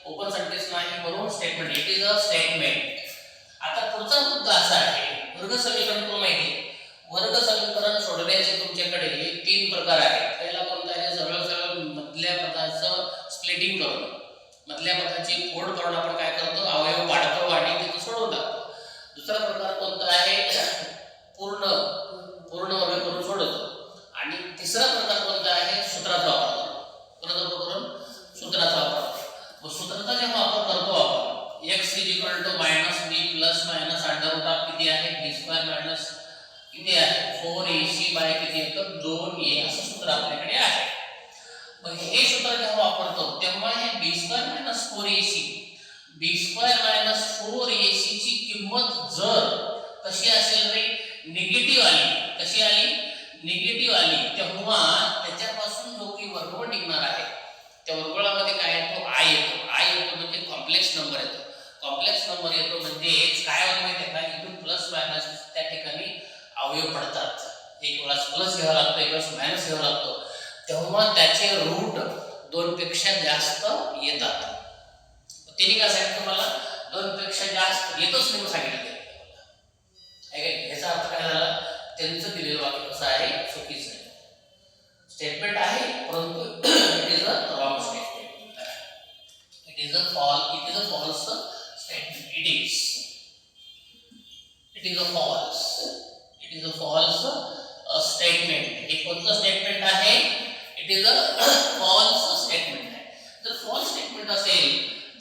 ओपन सेंटेन्स नाही, म्हणून statement. It is a statement. आता पुढचा मुद्दा असा आहे, वर्ग समीकरण तुम्हाला माहिती आहे. वर्ग समीकरण सोडवण्याचे तुमच्याकडे 3 प्रकार आहेत. पहिला कोणता आहे? सरळ सरळ मधल्या पदाचं स्प्लिटिंग करून, मधल्या पदाची फोड करून आपण काय करतो? अवयव पाडतो आणि तिथं सोडवून टाकतो. दुसरा प्रकार कोणता आहे? पूर्ण वर्ग करून सोडवतो. आणि तिसरा प्रकार कोणता आहे? सूत्राचा वापर करून. कोणाचा वापर करून? सूत्राचा वापर. मग सूत्राचा जेव्हा वापर करतो आपण, x = -b plus minus under root of किती आहे? b² मायनस किती आहे? 4ac बाय किती येतं? 2a असं सूत्र आपल्याकडे आहे. मग हे सूत्र जेव्हा वापरतो तेव्हा हे b² - 4ac, b² - 4ac ची किंमत जर कशी असेल रे? निगेटिव्ह आली. कशी आली? निगेटिव्ह आली, तेव्हा त्याच्यापासून जो की वर्गमूळ निघणार आहे त्या वर्गमूळामध्ये काय येतो? i येतो. i येतो म्हणजे कॉम्प्लेक्स नंबर येतो. कॉम्प्लेक्स नंबर येतो म्हणजे काय होत माहिती आहे का? इथून प्लस मायनस त्या ठिकाणी अवयव पडतात. एक वेळेस प्लस घ्यावा लागतो, एक वेळेस मायनस घ्यावा लागतो, तेव्हा त्याचे रूट 2 पेक्षा जास्त येतात. त्यांनी काय सांगितलं तुम्हाला? 2 पेक्षा जास्त येतच नाही सांगितलं. याचा अर्थ काय झाला? त्यांचं दिलेलं वाक्य कसं आहे? चुकीचं आहे. स्टेटमेंट आहे परंतु it is a wrong statement. It is a false statement. It is a false statement. हे कोणतं स्टेटमेंट आहे? It is a false statement आहे. जर फॉल्स स्टेटमेंट असेल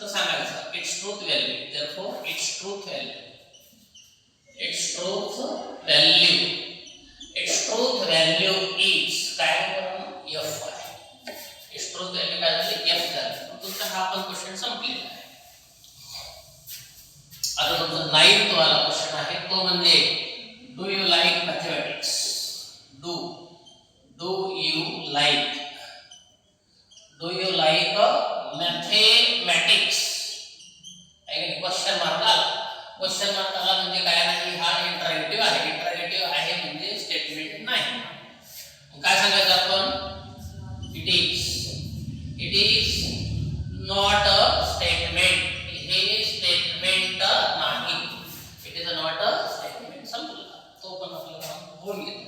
तर सांगायचं its truth value. Therefore its truth value is काय करून? f आहे. इट्स ट्रूथ व्हॅल्यू काय झाली? f झाली. तुमचा हा पण क्वेश्चन संपलेला आहे. आता तुमचा 9th वाला क्वेश्चन आहे, तो म्हणजे do you like mathematics? Do you like mathematics? Question mark आला. क्वेश्चन मार्क आला म्हणजे काय नाही? हा इंटरॅक्टिव्ह आहे. इंटरॅक्टिव्ह आहे म्हणजे स्टेटमेंट नाही. काय सांगायचं आपण? It is not a statement. हे स्टेटमेंट नाही. It is not a statement. संपला. तो पण आपल्याला होऊन गेला.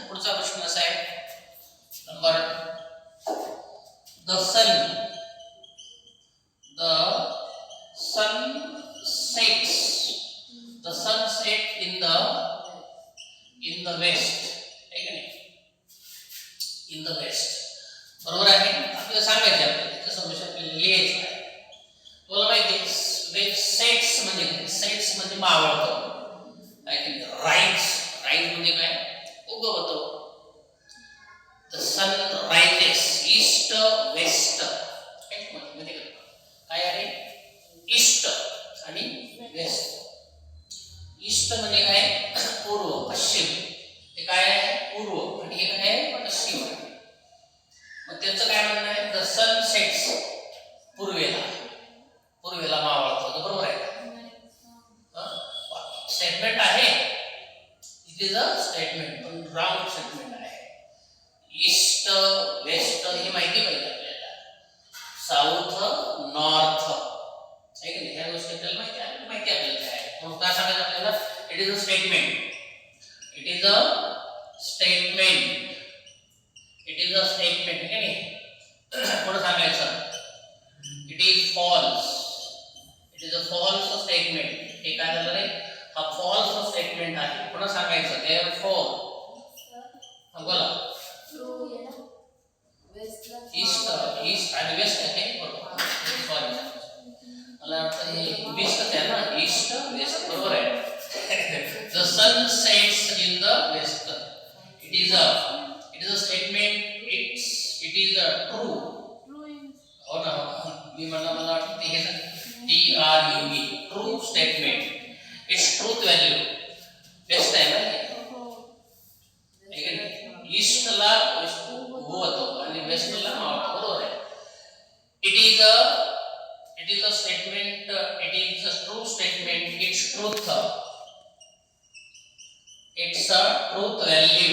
पुढचा प्रश्न असा आहे number the sun sets in the west. आहे का नाही? In the west. बरोबर आहे. आपल्याला सांगायचं आपल्याला समस्या आपल्याला लिहायचं आहे. तुम्हाला माहिती आहे सेट्स म्हणजे काय? सेट्स म्हणजे मावळतो. राईज म्हणजे काय? उगवतो. The sun rises east west. काय आहे? ईस्ट आणि वेस्ट. ईस्ट म्हणजे काय? पूर्व पश्चिम. हे काय आहे? पूर्व. आणि हे काय आहे? पश्चिम आहे. मग त्याचं काय म्हणणं आहे? द सन सेट्स पूर्वेला मावळतो. बरोबर आहे का? स्टेटमेंट आहे. इट इज अ स्टेटमेंट पण रॉंग स्टेटमेंट आहे. ईस्ट वेस्ट ही माहिती पाहिजे आपल्याला. साऊथ नॉर्थ आहे की नाही? ह्या गोष्टी आपल्याला माहिती आपल्याला काय आहे. मग काय सांगायचं आपल्याला? It is a statement. It is a statement. आहे की नाही? कोण सांगायचं? आणि वेस्ट आहे बरोबर. सॉरी मला वाटतं हे वेस्टच आहे ना, ईस्ट वेस्ट बरोबर आहे. The sun sets in the west. It is a statement. It is a true. हो ना, मी मला वाटतं ते हे TRUE true statement. Its truth value best आहे ना. ईस्टला हो होतो आणि वेस्टला नॉट बरोबर आहे. It is a statement. It is a true statement. Its truth. It's a truth value.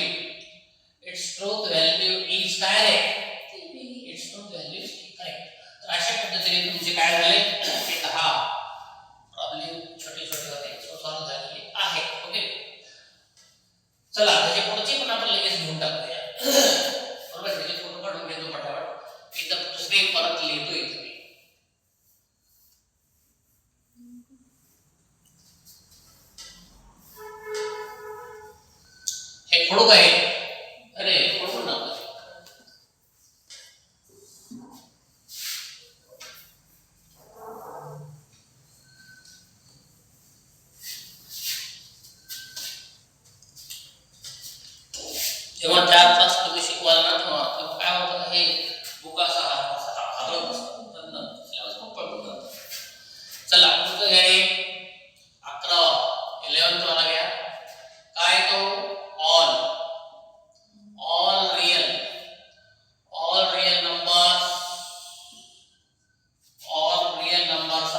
It's truth value is correct. It's truth value is correct. तर अशा पद्धतीने तुमचे काय झाले की 10 प्रॉब्लेम छोटे छोटे होते सॉल्व्ह झालेले आहेत. ओके, चला त्याचे पुढचे पण आपण लगेच घेऊन टाकूया. बरोबर, त्याचे फोटो काढून घेतो पटापट. इथं दुसरे परत लिहितो. इथे हे खडूक आहे. अरे खडूक ना जेव्हा 4 तास तुम्ही शिकवाल ना तेव्हा काय होतं, हे बुक असा हालत सिलेबस खूप पडतो. चला पुढचं घ्या. 11th वाला घ्या. काय तो all real numbers. All real numbers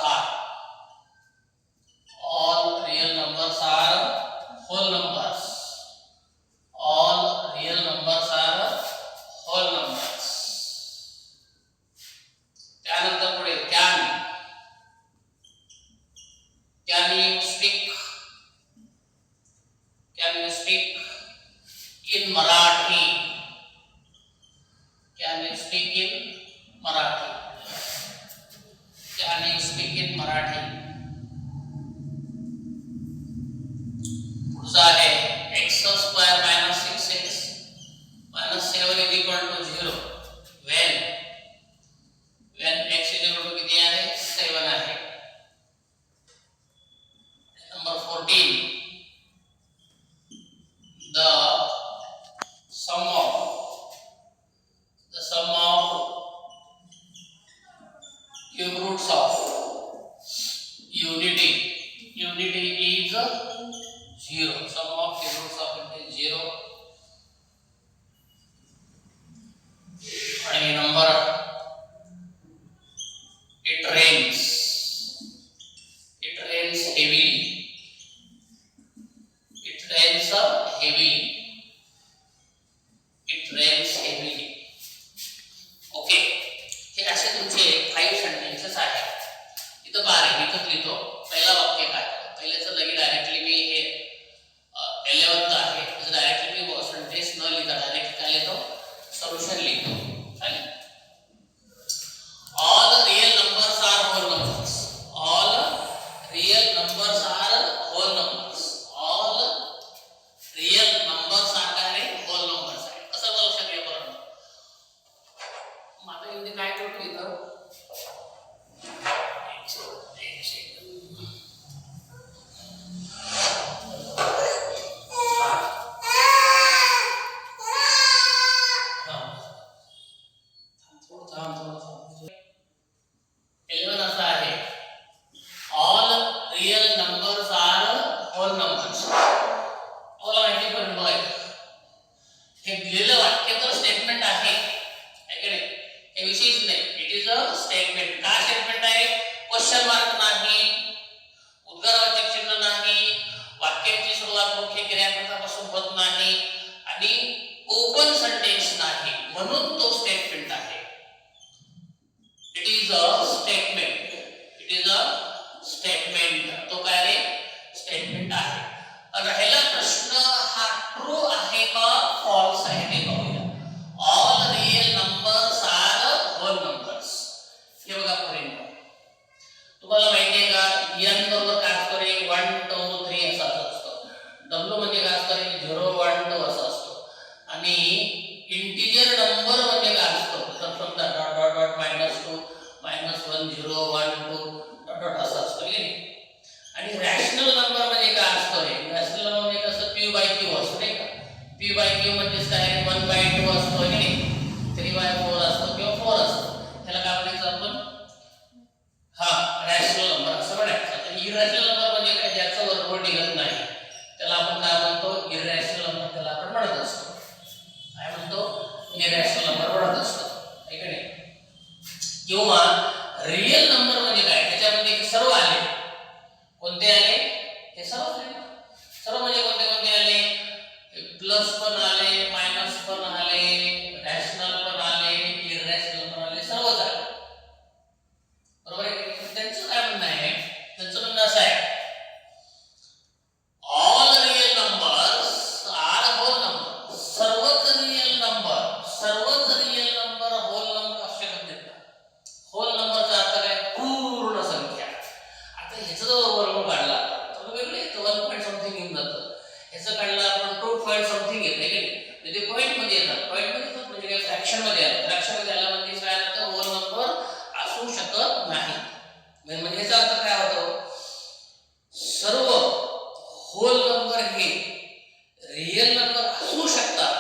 are whole numbers. All real numbers are whole numbers. त्यानंतर पुढे can you speak in Marathi? Can you speak in Marathi? Can you speak in Marathi? पुढचा आहे x square minus 6x minus 7 is equal to 0 when x is equal to किती आहे 7 आहे. Number 14 the sum of cube roots of unity is 0. Sum of cube roots of unity is 0. आणि number it rains heavily. Okay, हे असे तुमचे 5 सेंटेन्सेस आहेत. इथं बारे मी तर लिहितो. पहिला वाक्य काय, पहिल्याचं लगे डायरेक्टली मी हे 11th आहे तर डायरेक्टली मी सेंटेन्स न लिहिता डायरेक्ट काय लिहितो, सोल्युशन लिहितो. चालेल. All real numbers are whole numbers. All real numbers are whole numbers. All real numbers are काय होल नंबर्स आहे. कसं लक्षात घ्या बरं. आता इथे काय करतो इथं क्वेश्चन मार्क नाही, उद्गारवाचक चिन्ह नाही, वाक्याची सुरुवात मुख्य क्रियापदापासून होत नाही आणि ओपन सेंटेन्स नाही, म्हणून तो स्टेटमेंट आहे. It is a statement. तो काय रे स्टेटमेंट आहे. राहिला प्रश्न हा ट्रू आहे का फॉल्स आहे ते पाहूया. All real numbers are whole numbers. हे बघा पर्यंत तुम्हाला माहिती आहे का, n बरोबर काय असतो रे 1 2 3 असा असतो. w म्हणजे काय असतो रे 0 1 2 असा असतो. आणि इंटिजर नंबर म्हणजे काय असतो, तर समजा dot dot dot minus 1 0 1 2 dot dot असं असतं की नाही. आणि रॅशनल नंबर म्हणजे काय असतं रे? रॅशनल नंबर म्हणजे कसं p बाय q असतं नाही का? p बाय q म्हणजे काय? 1 बाय 2 असतो की नाही, 3 बाय 4 असतो किंवा 4 असतो. ह्याला काय म्हणायचं आपण? हा रॅशनल नंबर असं म्हणायचं. आता इरॅशनल नंबर म्हणजे काय? ज्याचं वर्गमूळ निघत नाही त्याला आपण काय म्हणतो? इरॅशनल नंबर त्याला आपण म्हणत असतो. काय म्हणतो? इरॅशनल नंबर म्हणत असतो, आहे का नाही? किंवा रिअल नंबर म्हणजे काय? त्याच्यामध्ये हे सर्व आले. कोणते आले? हे सर्व आले. सर्व म्हणजे कोणते कोणते आले? प्लस पण आले, मायनस पण आले, रॅशनल पण आले, इरॅशनल पण आले, सर्वच आले. बरोबर आहे? त्यांचं काय म्हणणं आहे? त्यांचं म्हणणं असं आहे, all real numbers are whole number. सर्वच रिअल नंबर, सर्वच रिअल नंबर होल नंबर असू शकत नाहीत. होल नंबरचा अर्थ काय? पूर्ण संख्या. आता ह्याचं जर वर्गमूळ काढला तर वेगळे येतं, 1 पॉईंट समथिंग येऊन जातं. ह्याचं काढलं आपण 2 पॉईंट समथिंग येत नाही की नाही, म्हणजे पॉईंट मध्ये येतात. पॉईंट मध्ये येतात म्हणजे काय? फ्रॅक्शन मध्ये आलं. फ्रॅक्शन मध्ये आलं म्हणजे काय होतं? होल नंबर असू शकत नाही. म्हणजे ह्याचा अर्थ काय होतो? सर्व होल नंबर हे रिअल नंबर असू शकतात,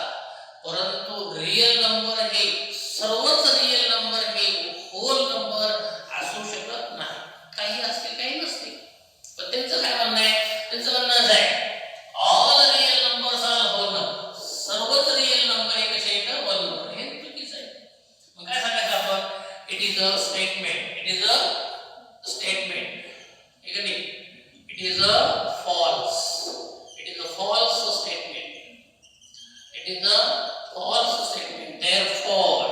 परंतु रिअल नंबर हे सर्वच रिअल नंबर हे होल नंबर असू शकत नाही. काही असतील काही नसतील. पण त्यांचं काय म्हणणं आहे? त्यांचं म्हणणं असं आहे, all real numbers are whole number. सर्वच रिअल नंबर हे कसे आहेत? Whole number. हे चुकीचं आहे. मग काय सांगायचं आपण? It is a statement. It is a statement. हे का नाही? It is a false. It is a false statement. It is a false statement. Therefore,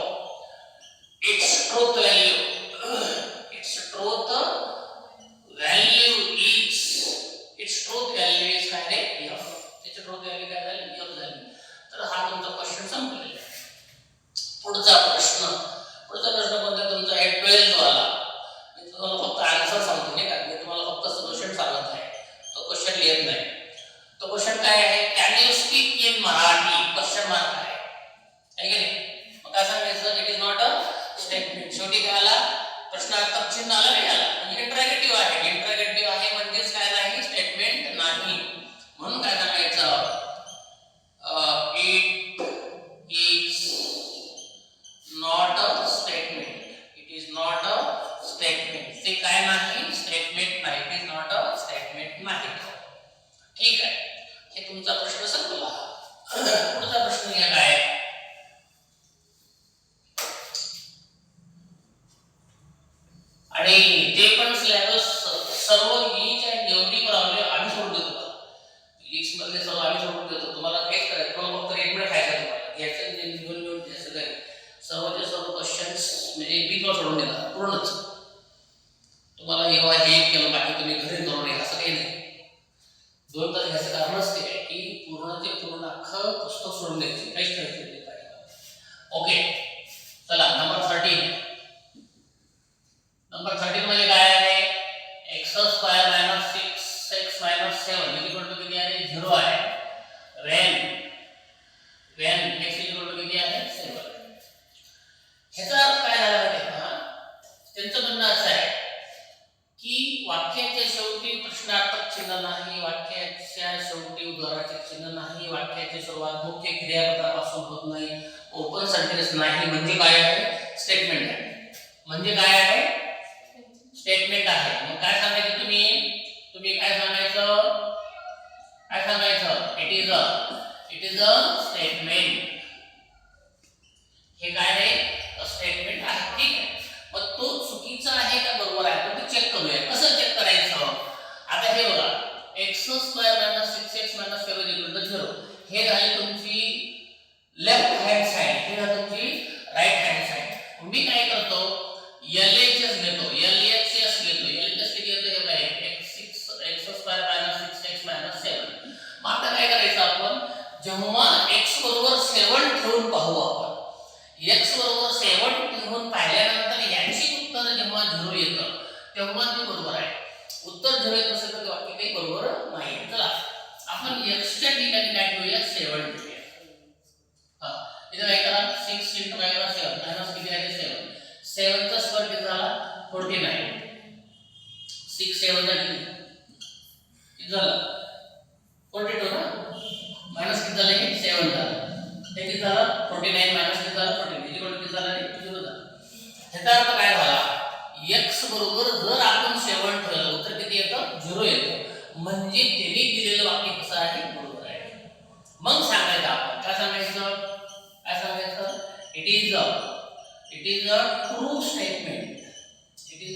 its truth value, its truth value is, its truth value is काय रे? f. its truth value काय झाली? f झाली. तर हा तुमचा क्वेश्चन संपलेला आहे. पुढचा प्रश्न कोणता तुमचा आहे? 12th वाला. मी तुम्हाला फक्त आन्सर सांगतो नाही का, मी तुम्हाला फक्त सोल्युशन सांगत आहे, तो क्वेश्चन लिहित नाही. तो क्वेश्चन काय आहे? Can you speak in Marathi? Question mark आहे, है की नाही? मग काय सांगायचं? It is not a statement. शेवटी काय आला? प्रश्नार्थक चिन्ह आला नाही आला, म्हणजे इंटरगेटिव्ह आहे. इंटरगेटिव्ह आहे म्हणजेच काय नाही? स्टेटमेंट नाही. म्हणून काय सांगायचं? It is not a statement. It is not a statement. ते काय नाही? स्टेटमेंट नाही. It is not a statement नाही. ठीक आहे, हे तुमचा प्रश्न संपला. पुढचा प्रश्न घ्या. काय आणि ते पण सिलेबस सर्व ईच अँड एव्हरी प्रॉब्लेम आम्ही सोडून देतो. इंग्लिश मधले सर्व आम्ही सोडून देतो. तुम्हाला काहीच करायचं, तुम्हाला फक्त रेडमेड खायचं. तुम्हाला घ्यायचं घेऊन घ्यायचं काय? सर्वचे सर्व क्वेश्चन्स म्हणजे मी तुम्हाला सोडून देणार पूर्णच. तुम्हाला एव्हा हे केलं बाकी तुम्ही घरी करून ये असं काही नाही. 2 तास घ्यायचं कारणच ते आहे की पूर्ण ते पूर्ण अख्खं पुस्तक सोडून द्यायचं, काहीच करायचं नाही. ओके, चला नंबर 13. नंबर 13 मध्ये काय आहे? x² - 6x - 7 इक्वल टू किती आहे? 0 आहे. when x इक्वल टू किती आहे? 7. ह्याचा अर्थ काय झाला माहिती का? त्यांचं म्हणणं असं आहे की वाक्याच्या शेवटी प्रश्नार्थक चिन्ह नाही, वाक्याच्या शेवटी उद्गाराचे चिन्ह नाही, वाक्याची सुरुवात मुख्य क्रियापदापासून होत नाही, ओपन सेंटेन्स नाही. म्हणजे काय आहे? स्टेटमेंट आहे. म्हणजे काय आहे? स्टेटमेंट आहे. मग काय सांगायचं तुम्ही काय सांगायचं? काय सांगायचं? It is a statement. हे काय आहे? स्टेटमेंट आहे. ठीक आहे. मग तो चुकीचा आहे का बरोबर आहे आपण ते चेक करूया. कसं चेक करायचं? आता हे बघा, x² - 6x - 7 0. हे झाली तुमची लेफ्ट हँड साइड, हे झाली तुमची राईट हँड साइड. मी काय करतो? LHS घेतो. LHS किती येतो? हे बघा, x² - 6x - 7. मग आता काय करायचं आपण? जेव्हा x बरोबर 7 ठेवून पाहू आपण. x बरोबर 7 ठेवून पाहिल्यानंतर याची उत्तर जेव्हा 0 येतं तेव्हा ते बरोबर आहे. उत्तर 0 येत नसेल तर वाक्य काही बरोबर नाही. चला आपण x च्या ठिकाणी काय ठेवूया? 7 ठेवूया. इथे काय करा? 6 * काय करा? 7 मायनस किती आहे? 7. 7 चा स्क्वेअर किती झाला? 49 6 7 किती झालं 42 ना मायनस किती झालं हे 7 झालं हे किती झालं 49 मायनस किती झालं 49 किती झालं रे 0 झालं ह्याचा अर्थ काय झाला x बरोबर जर आपण 7 ठेवलं तर किती येतं 0 येतं म्हणजे त्यांनी दिलेलं वाक्य कसं आहे बरोबर आहे मग सांगायचं आपण काय सांगायचं it is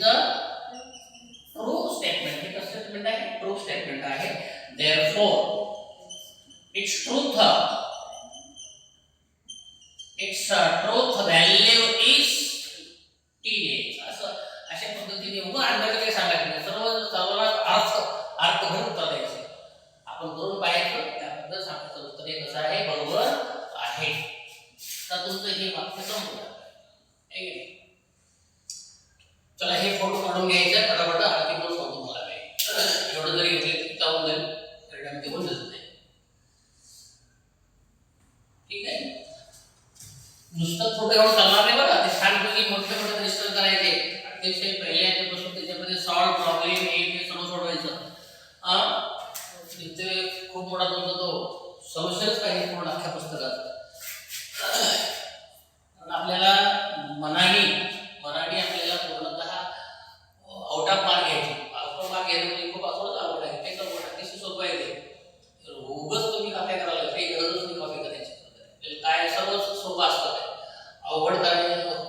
a true statement हे कसं स्टेटमेंट आहे ट्रू स्टेटमेंट आहे therefore its truth value is th असं अशा पद्धतीने उगा अंदाजे काय सांगायचं नाही सर्वांना अर्थ भरून उत्तर द्यायचे आपण करून पाहायचं त्याबद्दल सांगायचं उत्तर हे कसं आहे बरोबर आहे तर तुमचं हे वाक्य संपलं आहे चला हे फोटो काढून घ्यायचं फटाफट आधी पण सांगतो मला काय एवढं जरी घेतले तरी चालून जाईल परिणाम ते होतच नाही ठीक आहे नुसतं फोटो घेऊन चालणार नाही बघा ते छानपैकी मोठे मोठे रजिस्टर करायचे अतिशय पहिल्यापासून त्याच्यामध्ये सॉल्व प्रॉब्लेम हे ते सर्व सोडवायचं इथे खूप मोठा तुमचा तो सोल्युशनच पाहिजे पूर्ण अख्ख्या पुस्तकात आपल्याला मनाने आपल्याला पूर्णतः आउट ऑफ मार्क घ्यायचे आउट ऑफ मार्क घेणं म्हणजे खूप आवड आहे ते तर अतिशय सोपं आहे ते उगाच तुम्ही कॉपी करायला काही गरजच नाही कॉपी करायची काय सर्व सोपं असतं काय अवघड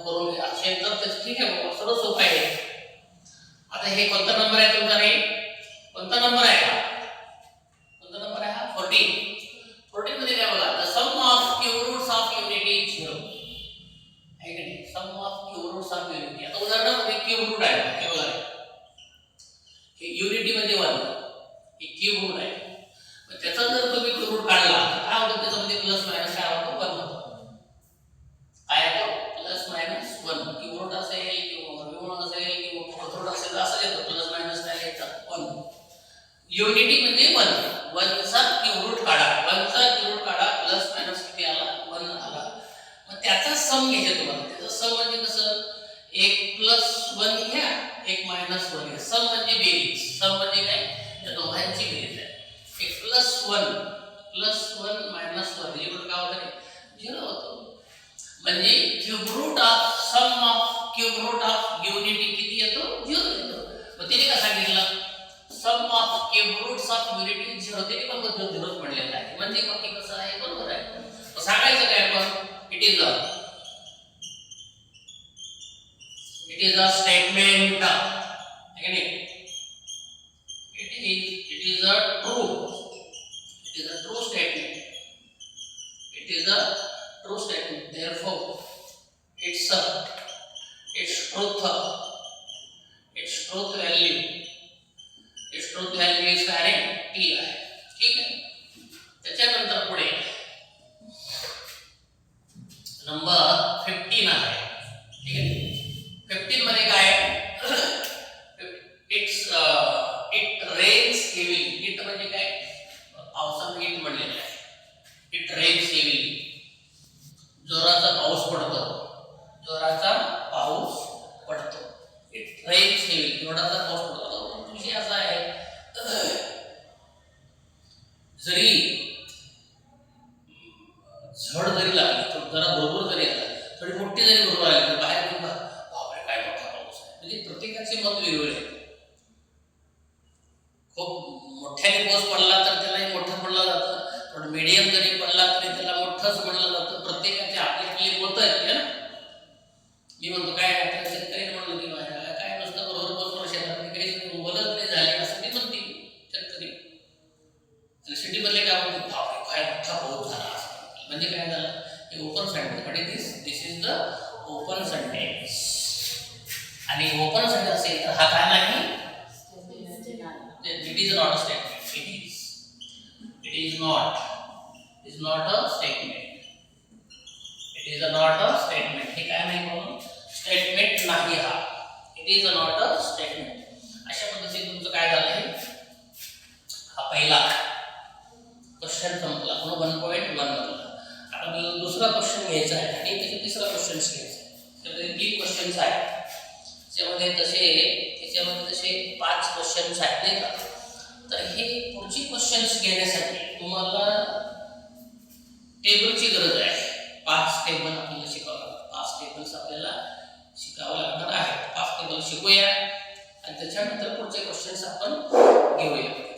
करून असेल तर ठीक आहे सर्व सोपं आहे आता हे कोणता नंबर आहे तुमचा रे कोणता नंबर आहे हा 14 मध्ये काय बघा the sum of cube roots of unity is 0 आहे की नाही sum of cube roots of unity आता उदाहरणार्थ एक क्यूब रूट आहे हे बघा हे युनिटी मध्ये 1 हे क्यूब रूट आहे मग त्याचा जर तुम्ही क्यूब रूट काढला तर काय होतं त्याच्यामध्ये प्लस मायनस काय होतं 1 होतं काय होतं प्लस मायनस 1 क्यूब रूट असेल किंवा वर्गमूळ असेल किंवा फोर्थ रूट असेल असं येतं प्लस मायनस काय येतं 1 युनिटी म्हणजे 1 चा क्यूब रूट काढा 1 चा क्यूब रूट काढा प्लस मायनस किती आला 1 आला मग त्याचा सम घ्यायचा तुम्हाला त्याचा सम म्हणजे कसं एक प्लस 1 घ्या एक मायनस 1 घ्या सम म्हणजे बेरीज सम म्हणजे काय त्या दोघांची बेरीज आहे एक प्लस 1 मायनस 1 हे काय होतं रे 0 होतं म्हणजे cube root of sum of cube root of unity किती येतो 0 येतो मग तिने काय सांगितलं sum of cube roots of unity 0 ते पण 0 म्हणलेलं आहे म्हणजे वाक्य कसं आहे बरोबर आहे सांगायचं काय आपण इट इज अ स्टेटमेंट है कि नहीं it is a true statement therefore its truth value is काय t आहे ठीक आहे त्याच्यानंतर पुढे नंबर 15 आहे ठीक आहे 15 मध्ये काय इट रेन्स हेवीली इट म्हणजे काय पावसाने इट म्हणलेलं आहे इट रेन्स हेवीली जोराचा पाऊस पडतो इट रेन्स हेवीली जोराचा पाऊस पडतो विषय असा आहे जरी झड जरी लागली तर जरा बरोबर जरी आला थोडी मोठी जरी बरोबर आली तर बाहेर बापरे काय मोठा पाऊस आहे म्हणजे प्रत्येकाचे मत वेगवेगळे आहे खूप मोठ्याने पाऊस पडला तर त्यालाही मोठं पडला जातं थोडं मीडियम जरी पडला तरी त्याला मोठंच म्हणलं जातं प्रत्येकाचे आपली मतं आहेत ना मी म्हणतो काय आता शेतकरी म्हणलं की काय नुसतं बरोबर पाऊस पडला शेतामध्ये काही उबलच नाही झाली असं मी म्हणते शेतकरी आणि सिटीमधले काय म्हणते बापरे काय मोठा पाऊस झाला म्हणजे काय झालं हे open sentence what this is the open sentence आणि ओपन सेंटेन्स असेल तर हा काय नाही it is not a statement it is not a statement it is not a statement हे काय नाही म्हणून स्टेटमेंट नाही हा it is not a statement अशा पद्धतीने तुमचं काय झालंय हा पहिला क्वेश्चन संपला म्हणून 1.1 मधला आता दुसरा क्वेश्चन घ्यायचा आहे आणि त्याचा तिसरा क्वेश्चन घ्यायचा आहे तर 3 क्वेश्चन्स आहेत त्याच्यामध्ये तसे 5 क्वेश्चन्स आहेत नाही का. तर हे पुढची क्वेश्चन्स घेण्यासाठी तुम्हाला टेबलची गरज आहे. 5 टेबल आपल्याला शिकावं लागतात. 5 टेबल्स आपल्याला शिकावं लागणार आहे. 5 टेबल शिकूया आणि त्याच्यानंतर पुढचे क्वेश्चन्स आपण घेऊया.